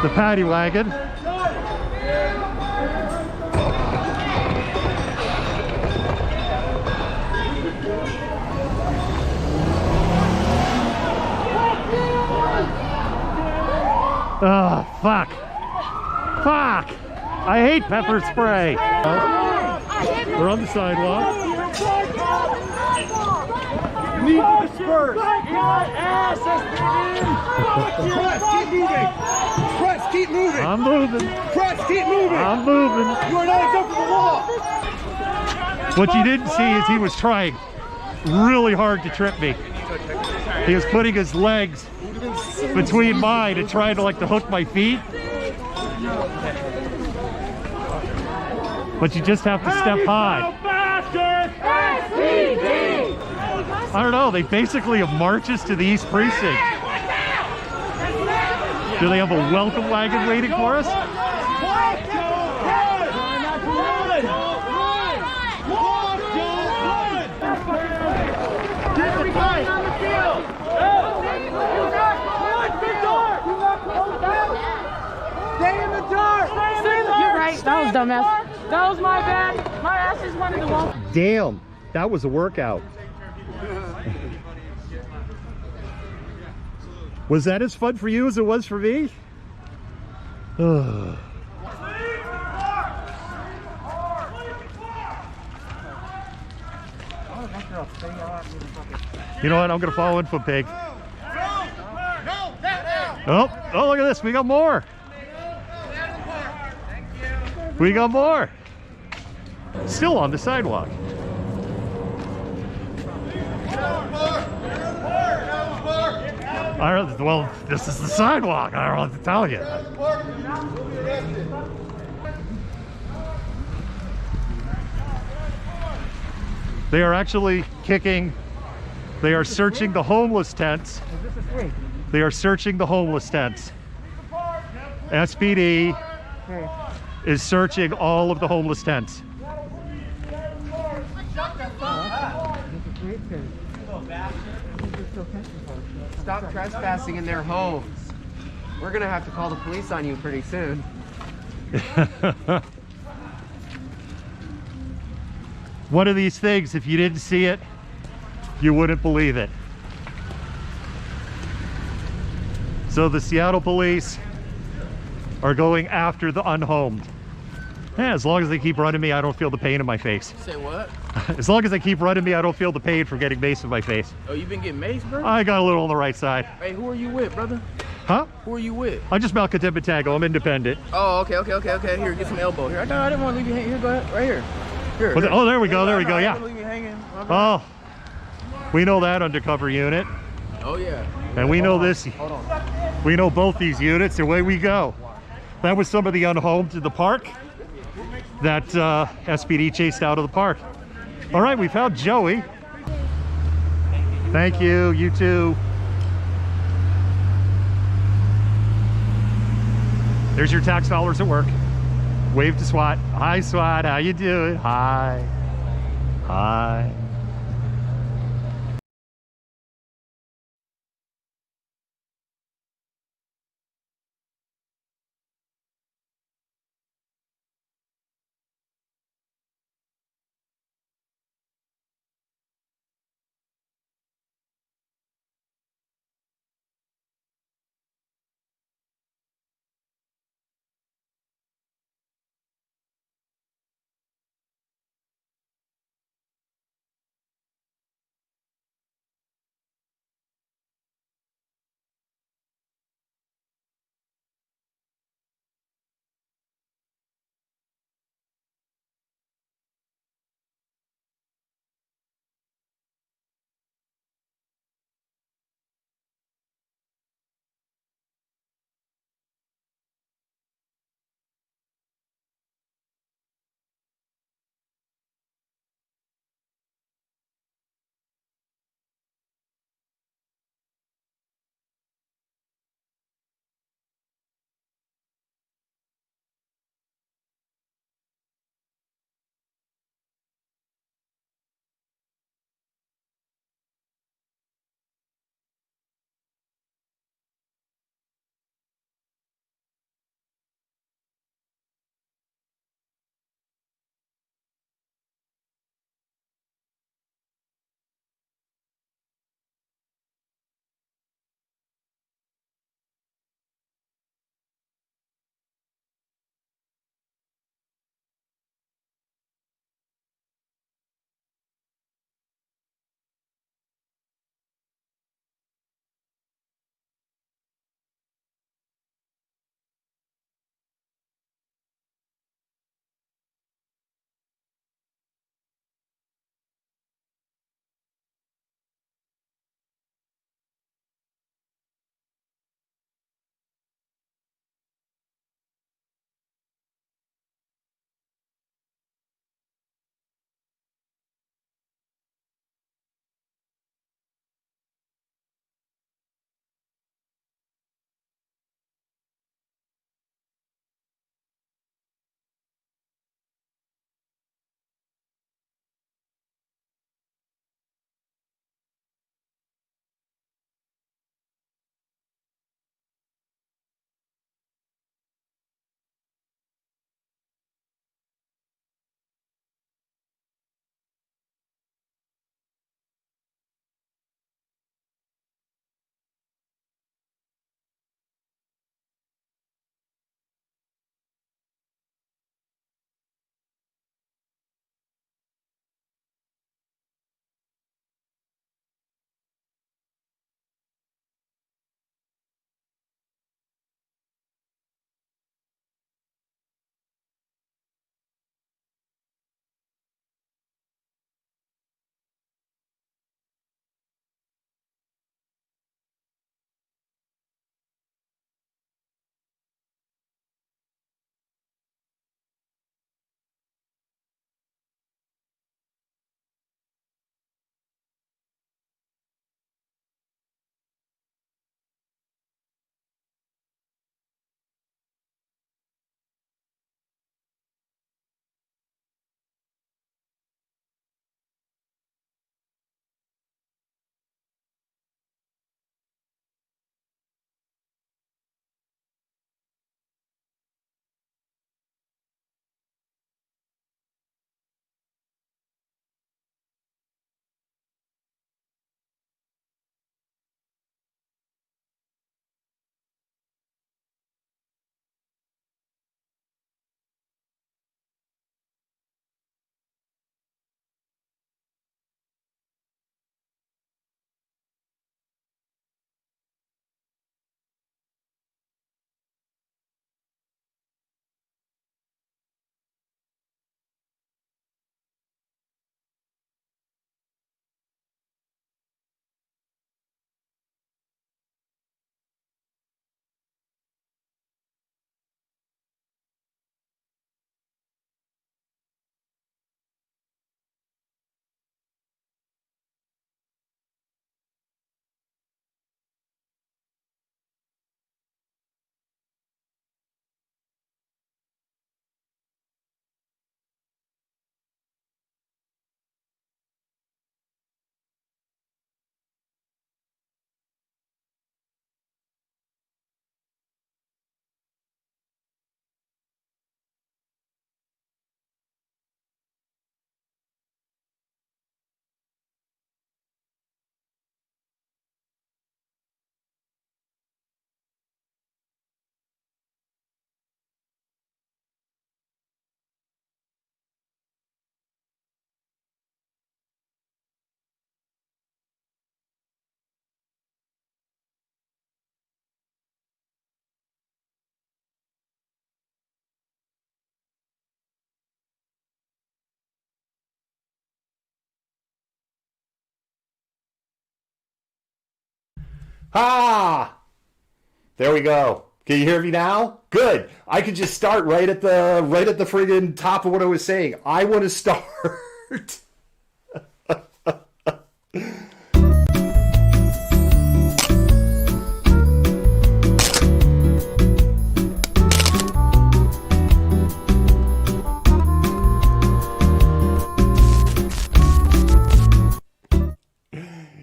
the paddy wagon. Oh, fuck. Fuck! I hate pepper spray. We're on the sidewalk. You need to disperse. Press, keep moving. I'm moving. Press, keep moving. I'm moving. You are not exempt from the law. What you didn't see is he was trying really hard to trip me. He was putting his legs between mine and trying to to hook my feet. But you just have to step high. I don't know, they basically have marches to the East Precinct. Do they have a welcome wagon waiting for us? Stay in the dark! You're right, that was dumbass. That was my bad. My ass just wanted to walk. Damn, that was a workout. Was that as fun for you as it was for me? You know what? I'm gonna follow in for Pig. Oh, look at this. We got more. We got more. Still on the sidewalk. Well, this is the sidewalk. I don't know what to tell you. They are actually kicking. They are searching the homeless tents. They are searching the homeless tents. SPD is searching all of the homeless tents. Stop trespassing in their homes. We're gonna have to call the police on you pretty soon. One of these things, if you didn't see it, you wouldn't believe it. So the Seattle police are going after the unhomed. Yeah, as long as they keep running me, I don't feel the pain in my face. Say what? As long as they keep running me, I don't feel the pain from getting mace in my face. Oh, you been getting maced, bro? I got a little on the right side. Hey, who are you with, brother? Huh? Who are you with? I'm just Malcolm Tango. I'm independent. Oh, okay. Here, get some elbow. Here, no, I didn't want to leave you hanging. Here, go ahead, right here. Here. Oh, there we go. There we go. Yeah. Leave you hanging. Oh, we know that undercover unit. Oh yeah. And we know this. Hold on. We know both these units. Away we go. That was some of the unhomed in the park that SPD chased out of the park. All right, we found Joey. Thank you. You too. There's your tax dollars at work. Wave to SWAT. Hi, SWAT. How you doing? Hi. Hi. Ha! There we go. Can you hear me now? Good. I could just start right at the friggin' top of what I was saying. I want to start.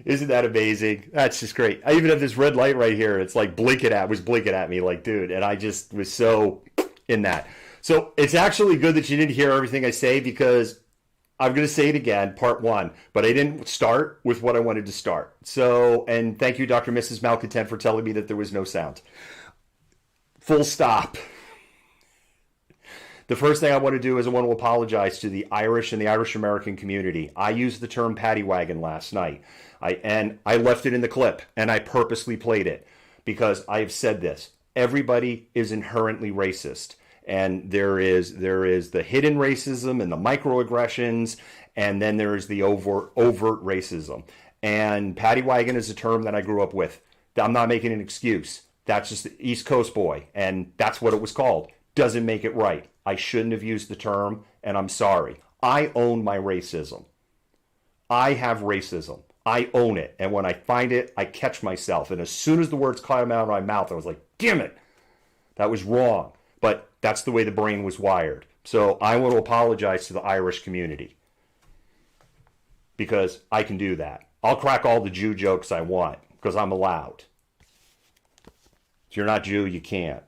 Isn't that amazing? That's just great. I even have this red light right here. It's like blinking at me like, dude. And I just was so in that. So it's actually good that you didn't hear everything I say, because I'm going to say it again, part one, but I didn't start with what I wanted to start. So, and thank you, Dr. and Mrs. Malcontent, for telling me that there was no sound. Full stop. The first thing I want to do is I want to apologize to the Irish and the Irish American community. I used the term paddy wagon last night. I left it in the clip, and I purposely played it because I've said this. Everybody is inherently racist, and there is the hidden racism and the microaggressions, and then there is the overt racism. And paddy wagon is a term that I grew up with. I'm not making an excuse. That's just the East Coast boy, and that's what it was called. Doesn't make it right. I shouldn't have used the term, and I'm sorry. I own my racism. I have racism. I own it. And when I find it, I catch myself. And as soon as the words came out of my mouth, I was like, damn it, that was wrong. But that's the way the brain was wired. So I want to apologize to the Irish community because I can do that. I'll crack all the Jew jokes I want because I'm allowed. If you're not Jew, you can't.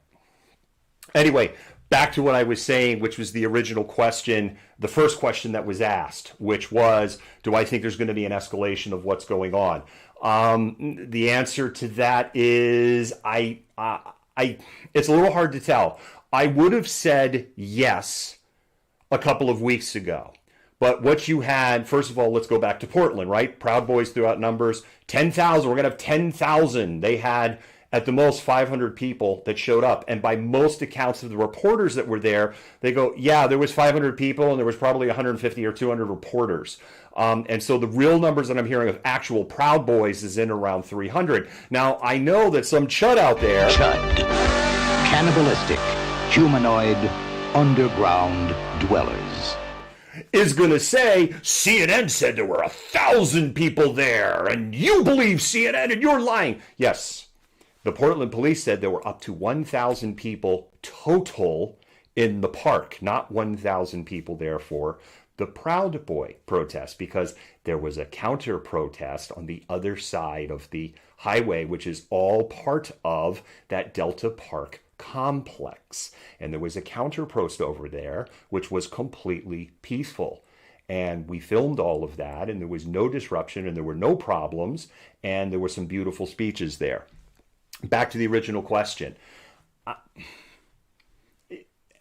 Anyway, back to what I was saying, which was the original question, the first question that was asked, which was, do I think there's going to be an escalation of what's going on? The answer to that is, it's a little hard to tell. I would have said yes a couple of weeks ago. But what you had, first of all, let's go back to Portland, right? Proud Boys threw out numbers, 10,000. We're going to have 10,000. They had at the most 500 people that showed up. And by most accounts of the reporters that were there, they go, yeah, there was 500 people and there was probably 150 or 200 reporters. And so the real numbers that I'm hearing of actual Proud Boys is in around 300. Now, I know that some chud out there... Chud. Cannibalistic, humanoid, underground dwellers. Is going to say, CNN said there were 1,000 people there, and you believe CNN and you're lying. Yes. The Portland police said there were up to 1,000 people total in the park, not 1,000 people there for the Proud Boy protest, because there was a counter protest on the other side of the highway, which is all part of that Delta Park complex. And there was a counter protest over there, which was completely peaceful. And we filmed all of that, and there was no disruption, and there were no problems, and there were some beautiful speeches there. Back to the original question.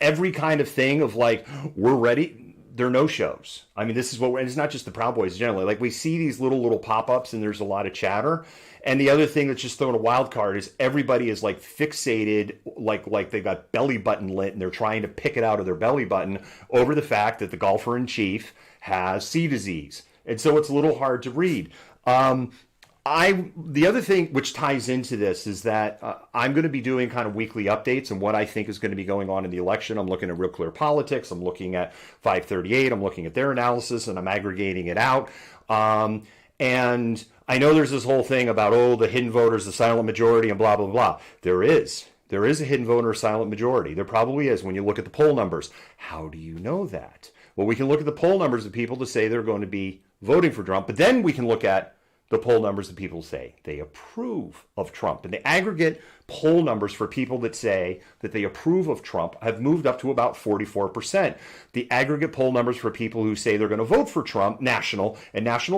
Every kind of thing of like, we're ready, there are no shows. I mean, this is what, and it's not just the Proud Boys generally. Like, we see these little pop-ups and there's a lot of chatter. And the other thing that's just throwing a wild card is everybody is like fixated, like they've got belly button lit and they're trying to pick it out of their belly button over the fact that the golfer in chief has C disease. And so it's a little hard to read. The other thing which ties into this is that I'm going to be doing kind of weekly updates on what I think is going to be going on in the election. I'm looking at Real Clear Politics. I'm looking at 538. I'm looking at their analysis, and I'm aggregating it out. And I know there's this whole thing about, the hidden voters, the silent majority, and blah, blah, blah. There is a hidden voter, silent majority. There probably is when you look at the poll numbers. How do you know that? Well, we can look at the poll numbers of people to say they're going to be voting for Trump, but then we can look at the poll numbers that people say they approve of Trump. And the aggregate poll numbers for people that say that they approve of Trump have moved up to about 44%. The aggregate poll numbers for people who say they're going to vote for Trump, national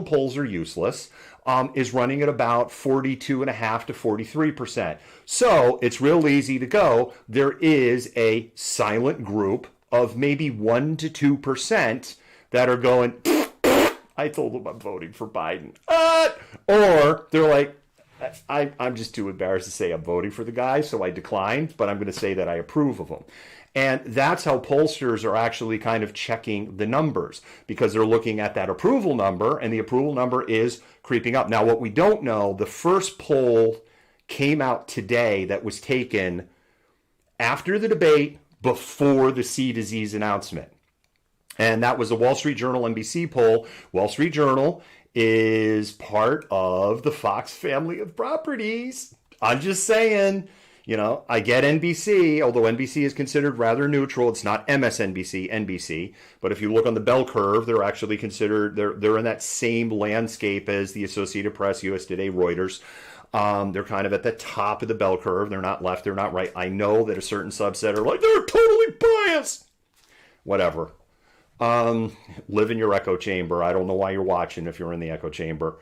polls are useless, is running at about 42.5% to 43%. So it's real easy to go. There is a silent group of maybe 1% to 2% that are going, I told them I'm voting for Biden. Or they're like, I'm just too embarrassed to say I'm voting for the guy, so I declined, but I'm going to say that I approve of him. And that's how pollsters are actually kind of checking the numbers, because they're looking at that approval number, and the approval number is creeping up. Now, what we don't know, the first poll came out today that was taken after the debate, before the C disease announcement. And that was a Wall Street Journal NBC poll. Wall Street Journal is part of the Fox family of properties. I'm just saying, you know, I get NBC, although NBC is considered rather neutral. It's not MSNBC, NBC. But if you look on the bell curve, they're actually considered, they're in that same landscape as the Associated Press, US Today, Reuters. They're kind of at the top of the bell curve. They're not left, they're not right. I know that a certain subset are like, they're totally biased. Whatever. Live in your echo chamber. I don't know why you're watching if you're in the echo chamber.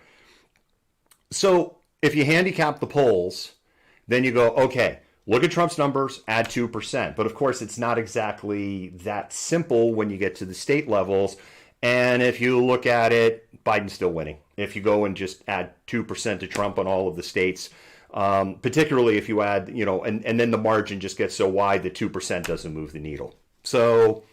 So if you handicap the polls, then you go, okay, look at Trump's numbers, add 2%. But of course, it's not exactly that simple when you get to the state levels. And if you look at it, Biden's still winning. If you go and just add 2% to Trump on all of the states, particularly if you add, you know, and then the margin just gets so wide that 2% doesn't move the needle. So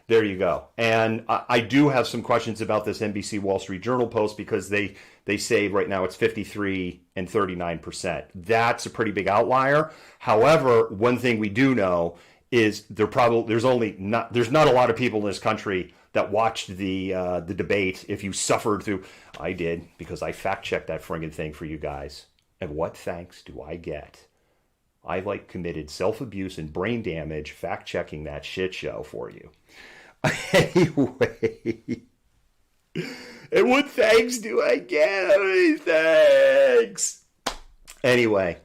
there you go. And I do have some questions about this NBC Wall Street Journal post, because they say right now it's 53 and 39%. That's a pretty big outlier. However, one thing we do know is there's not a lot of people in this country that watched the debate. If you suffered through, I did, because I fact checked that friggin' thing for you guys. And what thanks do I get? I committed self-abuse and brain damage fact checking that shit show for you. Anyway, and what thanks do I get? Thanks. Anyway,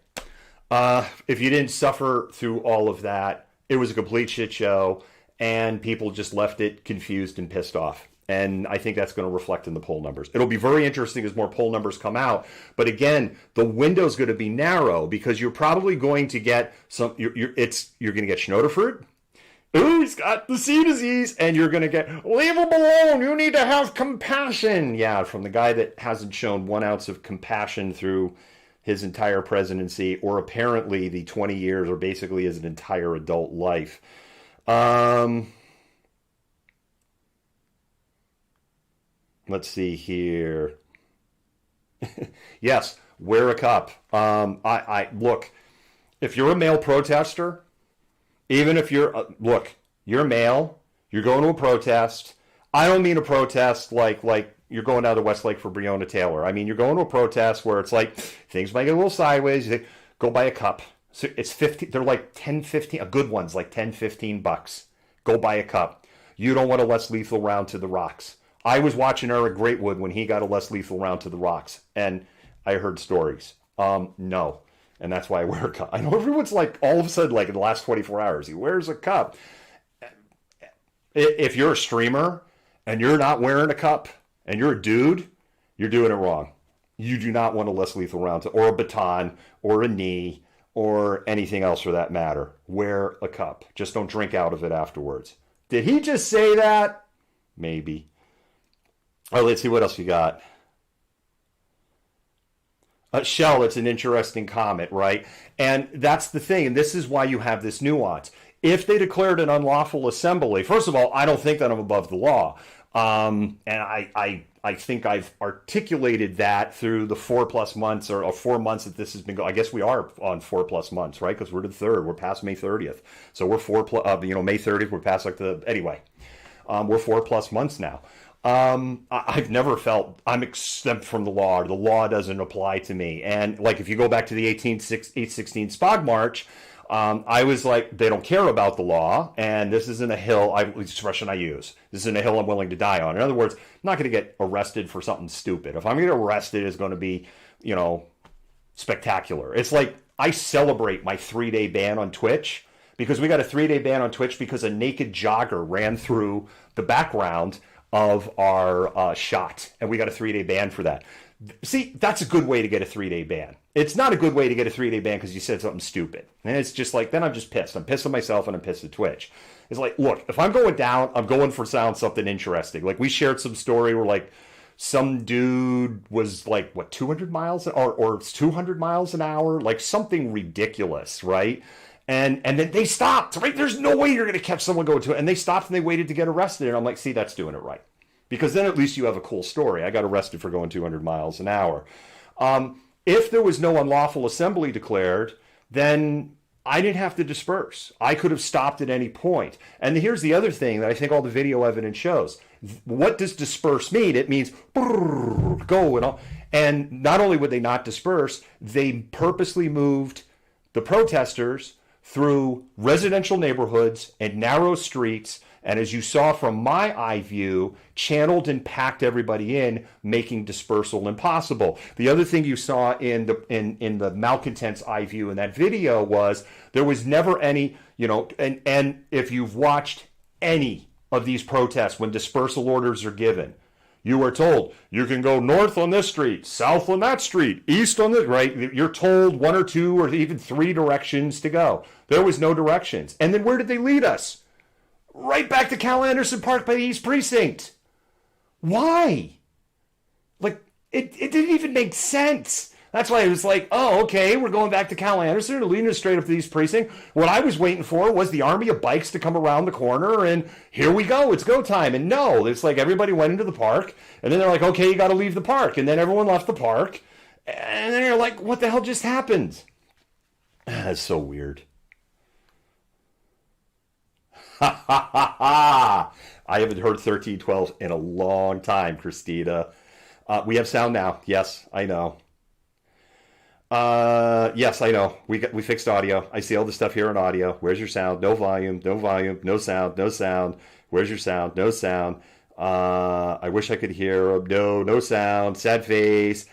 if you didn't suffer through all of that, it was a complete shit show, and people just left it confused and pissed off. And I think that's going to reflect in the poll numbers. It'll be very interesting as more poll numbers come out. But again, the window's going to be narrow, because you're probably going to get some. You're going to get Schnoderford. Ooh, he's got the C disease, and you're going to get, leave him alone. You need to have compassion. Yeah, from the guy that hasn't shown 1 ounce of compassion through his entire presidency, or apparently the 20 years, or basically his entire adult life. Let's see here. Yes, wear a cup. I look, if you're a male protester, even if you're, you're male, you're going to a protest. I don't mean a protest like you're going down to Westlake for Breonna Taylor. I mean, you're going to a protest where it's like, things might get a little sideways. You think, go buy a cup. So it's 50, they're like 10, 15, a good one's like 10, 15 bucks. Go buy a cup. You don't want a less lethal round to the rocks. I was watching Eric Greatwood when he got a less lethal round to the rocks, and I heard stories. No. And that's why I wear a cup. I know everyone's like, all of a sudden, like in the last 24 hours, he wears a cup. If you're a streamer and you're not wearing a cup and you're a dude, you're doing it wrong. You do not want a less lethal round, or a baton, or a knee, or anything else for that matter. Wear a cup. Just don't drink out of it afterwards. Did he just say that? Maybe. All right, let's see what else you got. Shell, it's an interesting comment, right? And that's the thing, and this is why you have this nuance. If they declared an unlawful assembly, first of all, I don't think that I'm above the law. And I think I've articulated that through the 4+ months or 4 months that this has been going. I guess we are on 4+ months, right? Because we're to the 3rd. We're past May 30th. So we're May 30th. We're past anyway. We're 4+ months now. I've never felt I'm exempt from the law, or the law doesn't apply to me. And like, if you go back to the 816 Spog March, I was like, they don't care about the law, and this isn't a hill, the expression I use, this isn't a hill I'm willing to die on. In other words, I'm not going to get arrested for something stupid. If I'm going to get arrested, it's going to be, spectacular. It's like, I celebrate my 3-day ban on Twitch, because we got a 3-day ban on Twitch because a naked jogger ran through the background of our shot, and we got a 3-day ban for that. See, that's a good way to get a 3-day ban. It's not a good way to get a 3-day ban because you said something stupid. And it's just like, then I'm just pissed. I'm pissed at myself, and I'm pissed at Twitch. It's like, look, if I'm going down, I'm going for something interesting. Like, we shared some story where, like, some dude was like, 200 miles or 200 miles an hour? Like, something ridiculous, right? And then they stopped, right? There's no way you're going to catch someone going to it. And they stopped, and they waited to get arrested. And I'm like, see, that's doing it right. Because then at least you have a cool story. I got arrested for going 200 miles an hour. If there was no unlawful assembly declared, then I didn't have to disperse. I could have stopped at any point. And here's the other thing that I think all the video evidence shows. What does disperse mean? It means go and all. And not only would they not disperse, they purposely moved the protesters through residential neighborhoods and narrow streets, and as you saw from my eye view, channeled and packed everybody in, making dispersal impossible. The other thing you saw in the malcontents' eye view in that video was there was never any, and if you've watched any of these protests when dispersal orders are given, you are told you can go north on this street, south on that street, east on this, right? You're told one or two or even three directions to go. There was no directions. And then where did they lead us? Right back to Cal Anderson Park by the East Precinct. Why? Like, it didn't even make sense. That's why it was like, oh, okay, we're going back to Cal Anderson and leading us straight up to the East Precinct. What I was waiting for was the army of bikes to come around the corner, and here we go, it's go time. And no, it's like everybody went into the park, and then they're like, okay, you got to leave the park. And then everyone left the park, and then you're like, what the hell just happened? That's so weird. Ha ha ha ha! I haven't heard 1312 in a long time, Christina. We have sound now. Yes, I know. Yes, I know. We fixed audio. I see all the stuff here on audio. Where's your sound? No volume, no volume, no sound, no sound. Where's your sound? No sound. I wish I could hear him. No sound. Sad face.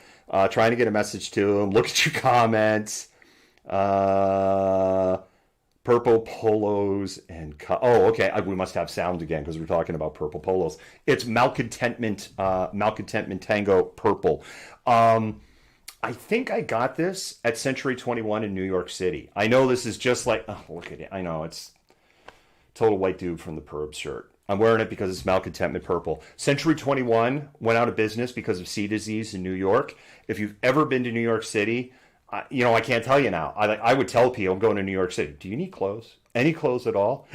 Trying to get a message to him. Look at your comments. Purple polos and oh, okay. We must have sound again because we're talking about purple polos. It's malcontentment tango purple. I think I got this at Century 21 in New York City. I know this is just like, oh, look at it. I know it's total white dude from the Perb shirt. I'm wearing it because it's malcontentment purple. Century 21 went out of business because of sea disease in New York. If you've ever been to New York City, I can't tell you now. I would tell people, I'm going to New York City. Do you need clothes? Any clothes at all?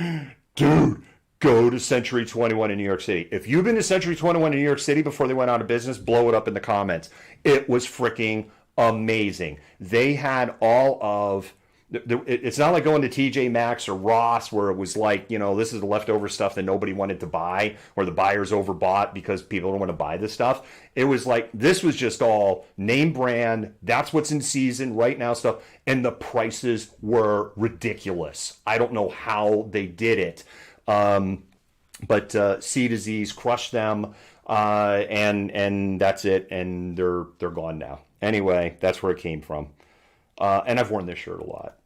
Dude, go to Century 21 in New York City. If you've been to Century 21 in New York City before they went out of business, blow it up in the comments. It was freaking amazing. They had all of... It's not like going to TJ Maxx or Ross where it was like, this is the leftover stuff that nobody wanted to buy or the buyers overbought because people don't want to buy this stuff. It was like, this was just all name brand. That's what's in season right now stuff. And the prices were ridiculous. I don't know how they did it. But sea disease crushed them. And that's it. And they're gone now. Anyway, that's where it came from. And I've worn this shirt a lot.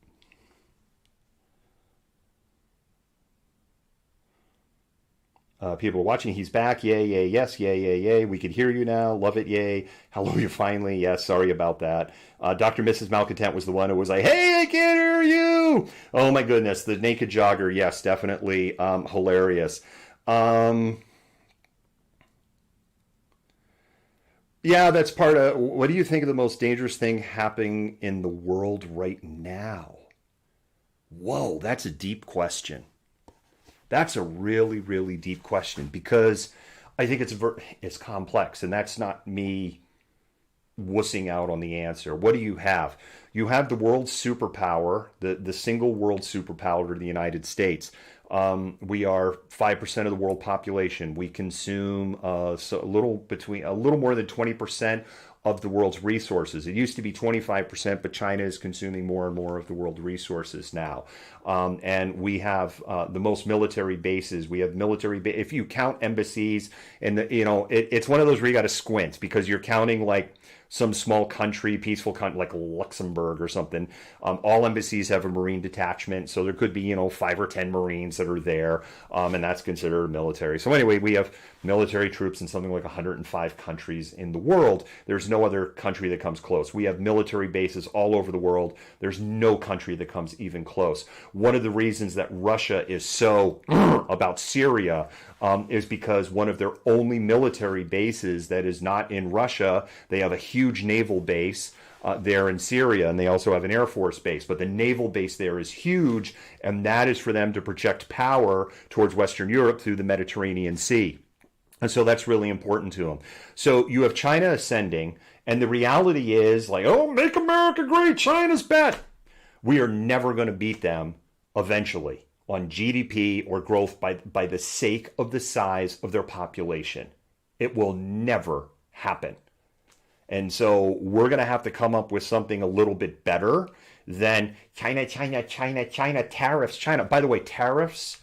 People are watching. He's back. Yay, yay, yes, yay, yay, yay. We can hear you now. Love it, yay. Hello, you're finally. Yes, sorry about that. Dr. Mrs. Malcontent was the one who was like, hey, I can't hear you. Oh, my goodness. The naked jogger. Yes, definitely hilarious. Yeah, that's part of... What do you think of the most dangerous thing happening in the world right now? Whoa, that's a deep question. That's a really, really deep question because I think it's complex, and that's not me wussing out on the answer. What do you have? You have the world superpower, the single world superpower, the United States. We are 5% of the world population. We consume a little more than 20% of the world's resources. It used to be 25%, but China is consuming more and more of the world resources now. And we have the most military bases. We have military if you count embassies, and it's one of those where you got to squint because you're counting like some small country, peaceful country like Luxembourg or something. All embassies have a Marine detachment, so there could be 5 or 10 Marines that are there, and that's considered military. So anyway, we have military troops in something like 105 countries in the world. There's no other country that comes close. We have military bases all over the world. There's no country that comes even close. One of the reasons that Russia is so about Syria is because one of their only military bases that is not in Russia, they have a huge naval base there in Syria, and they also have an Air Force base. But the naval base there is huge, and that is for them to project power towards Western Europe through the Mediterranean Sea. And so that's really important to them. So you have China ascending, and the reality is like, oh, make America great, China's bad. We are never going to beat them eventually on GDP or growth by the sake of the size of their population. It will never happen. And so we're going to have to come up with something a little bit better than China, tariffs, China. By the way, tariffs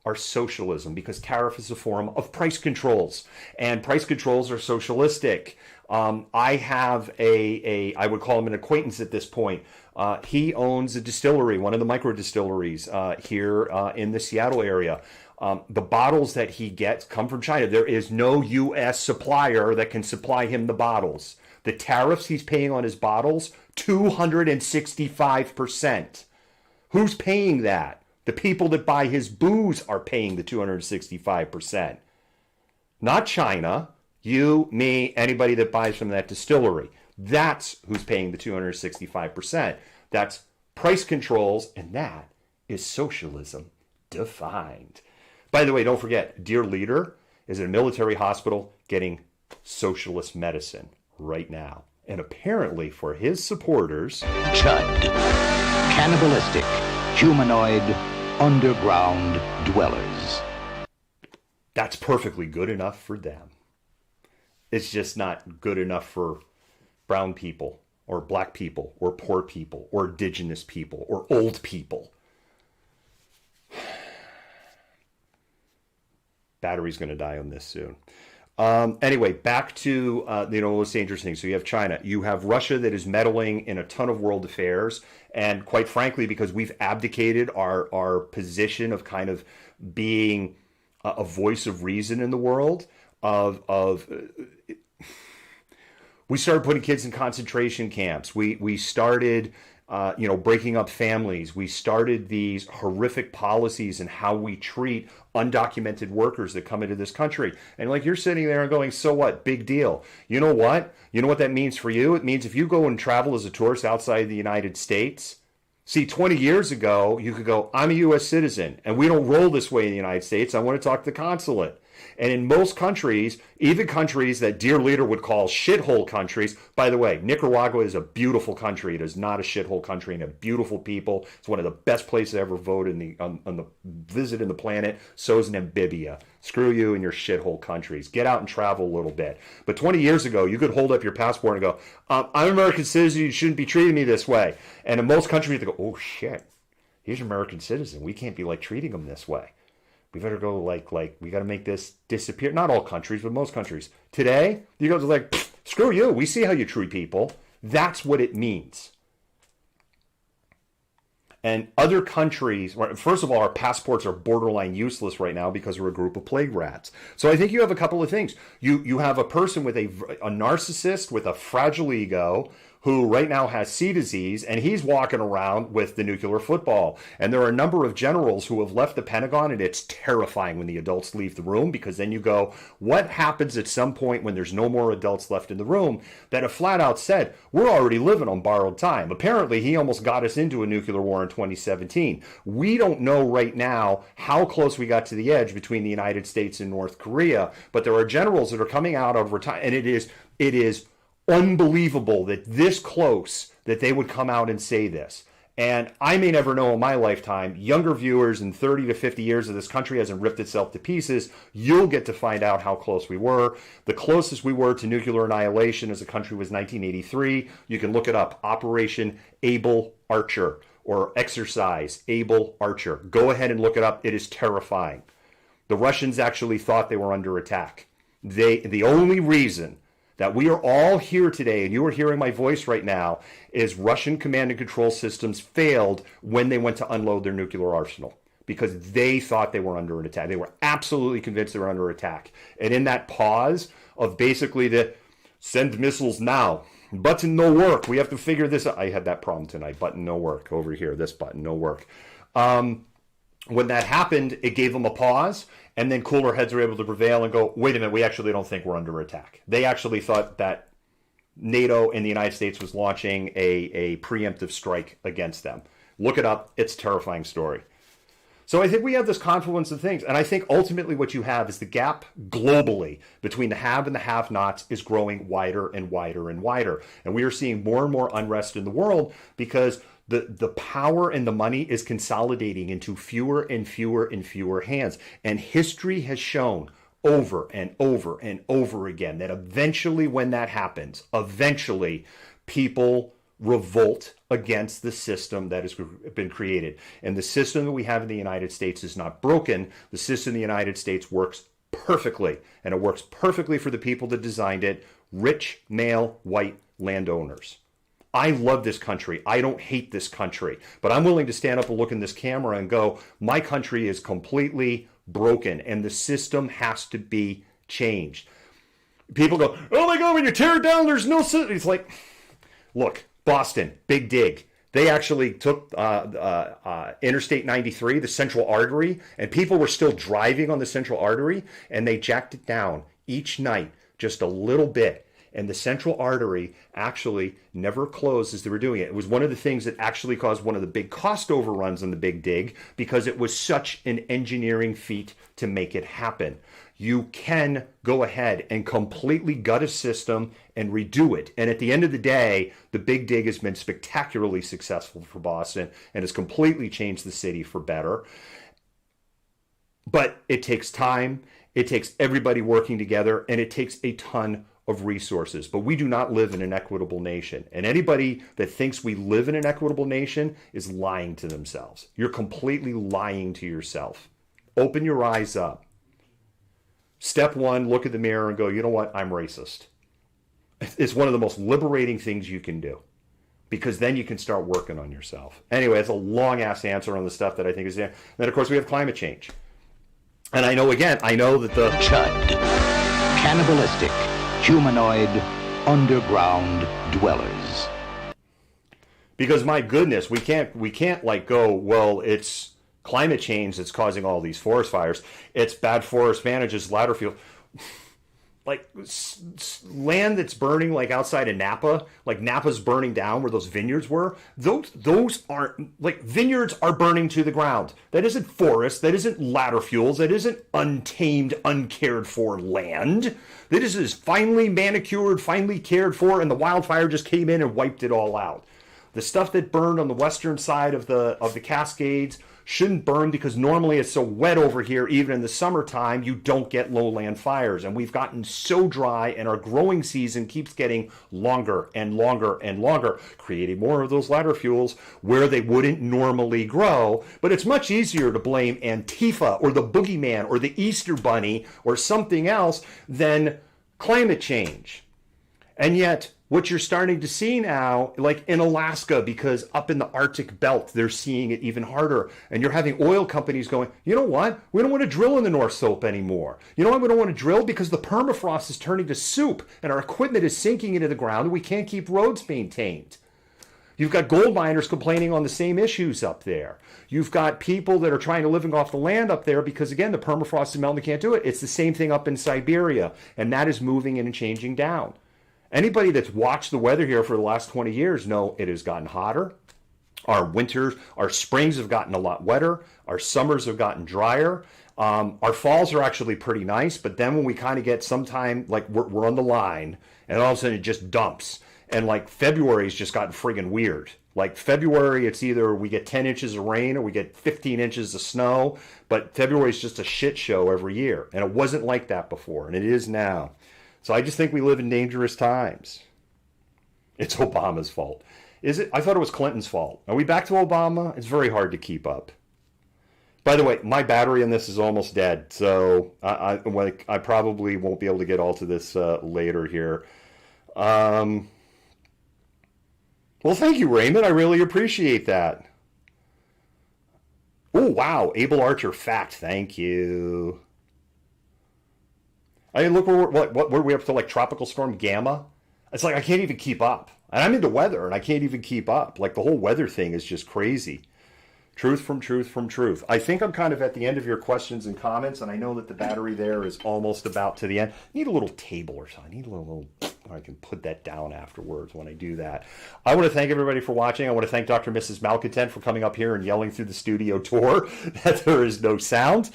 are socialism, because tariff is a form of price controls, and price controls are socialistic. I have I would call him an acquaintance at this point. He owns a distillery, one of the micro distilleries here in the Seattle area. The bottles that he gets come from China. There is no U.S. supplier that can supply him the bottles. The tariffs he's paying on his bottles, 265%. Who's paying that? The people that buy his booze are paying the 265%. Not China. You, me, anybody that buys from that distillery. That's who's paying the 265%. That's price controls, and that is socialism defined. By the way, don't forget, Dear Leader is in a military hospital getting socialist medicine right now. And apparently for his supporters... Chud. Cannibalistic. Humanoid. Underground dwellers. That's perfectly good enough for them. It's just not good enough for brown people or black people or poor people or indigenous people or old people. Battery's going to die on this soon. Anyway, back to the most dangerous thing. So you have China. You have Russia that is meddling in a ton of world affairs. And quite frankly, because we've abdicated our position of kind of being a voice of reason in the world, we started putting kids in concentration camps. We started breaking up families. We started these horrific policies in how we treat undocumented workers that come into this country. And like, you're sitting there and going, so what? Big deal. You know what? You know what that means for you? It means if you go and travel as a tourist outside the United States, see, 20 years ago, you could go, I'm a U.S. citizen, and we don't roll this way in the United States. I want to talk to the consulate. And in most countries, even countries that Dear Leader would call shithole countries, by the way, Nicaragua is a beautiful country. It is not a shithole country, and have beautiful people. It's one of the best places ever voted on the visit in the planet. So is Namibia. Screw you and your shithole countries. Get out and travel a little bit. But 20 years ago, you could hold up your passport and go, I'm an American citizen. You shouldn't be treating me this way. And in most countries, they go, oh shit, he's an American citizen. We can't be like treating him this way. We better go like we got to make this disappear. Not all countries, but most countries. Today, you go to like, screw you. We see how you treat people. That's what it means. And other countries, first of all, our passports are borderline useless right now because we're a group of plague rats. So I think you have a couple of things. You have a person with a narcissist with a fragile ego who right now has C disease, and he's walking around with the nuclear football. And there are a number of generals who have left the Pentagon, and it's terrifying when the adults leave the room, because then you go, what happens at some point when there's no more adults left in the room that have flat out said, we're already living on borrowed time. Apparently, he almost got us into a nuclear war in 2017. We don't know right now how close we got to the edge between the United States and North Korea, but there are generals that are coming out over time, and it is unbelievable that this close that they would come out and say this. And I may never know in my lifetime, younger viewers in 30 to 50 years of this country hasn't ripped itself to pieces, you'll get to find out how close we were. The closest we were to nuclear annihilation as a country was 1983. You can look it up, Operation Able Archer, or Exercise Able Archer. Go ahead and look it up. It is terrifying. The Russians actually thought they were under attack. The only reason that we are all here today, and you are hearing my voice right now, is Russian command and control systems failed when they went to unload their nuclear arsenal, because they thought they were under an attack. They were absolutely convinced they were under attack. And in that pause of basically the send missiles now, button no work, we have to figure this out. I had that problem tonight, button no work. Over here, this button no work. When that happened, it gave them a pause, and then cooler heads were able to prevail and go, wait a minute, we actually don't think we're under attack. They actually thought that NATO and the United States was launching a preemptive strike against them. Look it up. It's a terrifying story. So I think we have this confluence of things. And I think ultimately what you have is the gap globally between the have and the have-nots is growing wider and wider and wider. And we are seeing more and more unrest in the world because the power and the money is consolidating into fewer and fewer and fewer hands. And history has shown over and over and over again that eventually when that happens, eventually people revolt against the system that has been created. And the system that we have in the United States is not broken. The system in the United States works perfectly, and it works perfectly for the people that designed it, rich, male, white landowners. I love this country. I don't hate this country, but I'm willing to stand up and look in this camera and go, my country is completely broken and the system has to be changed. People go, oh my God, when you tear it down, there's no system. It's like, look, Boston, big dig. They actually took Interstate 93, the central artery, and people were still driving on the central artery, and they jacked it down each night just a little bit. And the central artery actually never closed as they were doing it. It was one of the things that actually caused one of the big cost overruns on the big dig because it was such an engineering feat to make it happen. You can go ahead and completely gut a system and redo it. And at the end of the day, the big dig has been spectacularly successful for Boston and has completely changed the city for better. But it takes time, it takes everybody working together, and it takes a ton of resources. But we do not live in an equitable nation. And anybody that thinks we live in an equitable nation is lying to themselves. You're completely lying to yourself. Open your eyes up. Step one, look at the mirror and go, you know what? I'm racist. It's one of the most liberating things you can do because then you can start working on yourself. Anyway, it's a long-ass answer on the stuff that I think is there. Then, of course, we have climate change. And I know that the... Chud. Cannibalistic, humanoid, underground dwellers. Because, my goodness, we can't like go, well, it's climate change that's causing all these forest fires. It's bad forest managers, ladder field. Like land that's burning, like outside of Napa, like Napa's burning down where those vineyards were. Those aren't, like, vineyards are burning to the ground. That isn't forest. That isn't ladder fuels. That isn't untamed, uncared for land. This is finely manicured, finely cared for, and the wildfire just came in and wiped it all out. The stuff that burned on the western side of the Cascades shouldn't burn because normally it's so wet over here, even in the summertime, you don't get lowland fires. And we've gotten so dry and our growing season keeps getting longer and longer and longer, creating more of those ladder fuels where they wouldn't normally grow. But it's much easier to blame Antifa or the boogeyman or the Easter Bunny or something else than climate change. And yet, what you're starting to see now, like in Alaska, because up in the Arctic belt, they're seeing it even harder. And you're having oil companies going, you know what? We don't want to drill in the North Slope anymore. You know why we don't want to drill? Because the permafrost is turning to soup and our equipment is sinking into the ground and we can't keep roads maintained. You've got gold miners complaining on the same issues up there. You've got people that are trying to live off the land up there because, again, the permafrost is melting, they can't do it. It's the same thing up in Siberia, and that is moving and changing down. Anybody that's watched the weather here for the last 20 years know it has gotten hotter. Our winters, our springs have gotten a lot wetter. Our summers have gotten drier. Our falls are actually pretty nice, but then when we kind of get sometime, like we're on the line, and all of a sudden it just dumps. And like February's just gotten friggin' weird. Like February, it's either we get 10 inches of rain or we get 15 inches of snow, but February's just a shit show every year. And it wasn't like that before, and it is now. So I just think we live in dangerous times. It's Obama's fault. Is it? I thought it was Clinton's fault. Are we back to Obama? It's very hard to keep up. By the way, my battery on this is almost dead, so I probably won't be able to get all to this later here. Well, thank you, Raymond. I really appreciate that. Oh, wow. Able Archer fact. Thank you. I mean, look, what were we up to, like Tropical Storm Gamma? It's like I can't even keep up. And I'm into weather, and I can't even keep up. Like, the whole weather thing is just crazy. Truth from truth from truth. I think I'm kind of at the end of your questions and comments, and I know that the battery there is almost about to the end. I need a little table or something. I need a little I can put that down afterwards when I do that. I want to thank everybody for watching. I want to thank Dr. and Mrs. Malcontent for coming up here and yelling through the studio tour that there is no sound.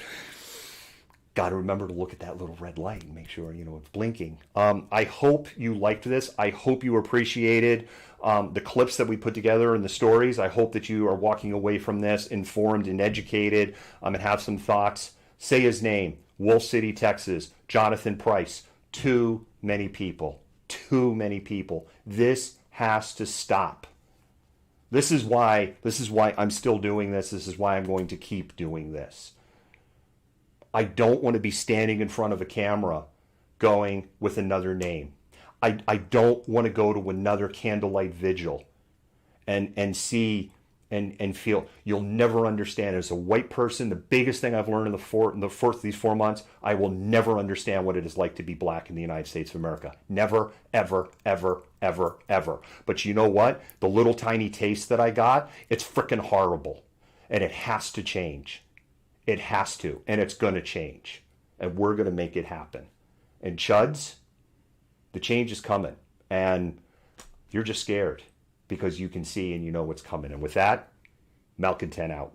Got to remember to look at that little red light and make sure, it's blinking. I hope you liked this. I hope you appreciated the clips that we put together and the stories. I hope that you are walking away from this informed and educated and have some thoughts. Say his name, Wolf City, Texas, Jonathan Price. Too many people. Too many people. This has to stop. This is why I'm still doing this. This is why I'm going to keep doing this. I don't want to be standing in front of a camera going with another name. I don't want to go to another candlelight vigil and see and feel. You'll never understand. As a white person, the biggest thing I've learned in these 4 months, I will never understand what it is like to be black in the United States of America. Never, ever, ever, ever, ever. But you know what? The little tiny taste that I got, it's freaking horrible. And it has to change. It has to. And it's going to change. And we're going to make it happen. And Chuds, the change is coming. And you're just scared because you can see and you know what's coming. And with that, Malcontent out.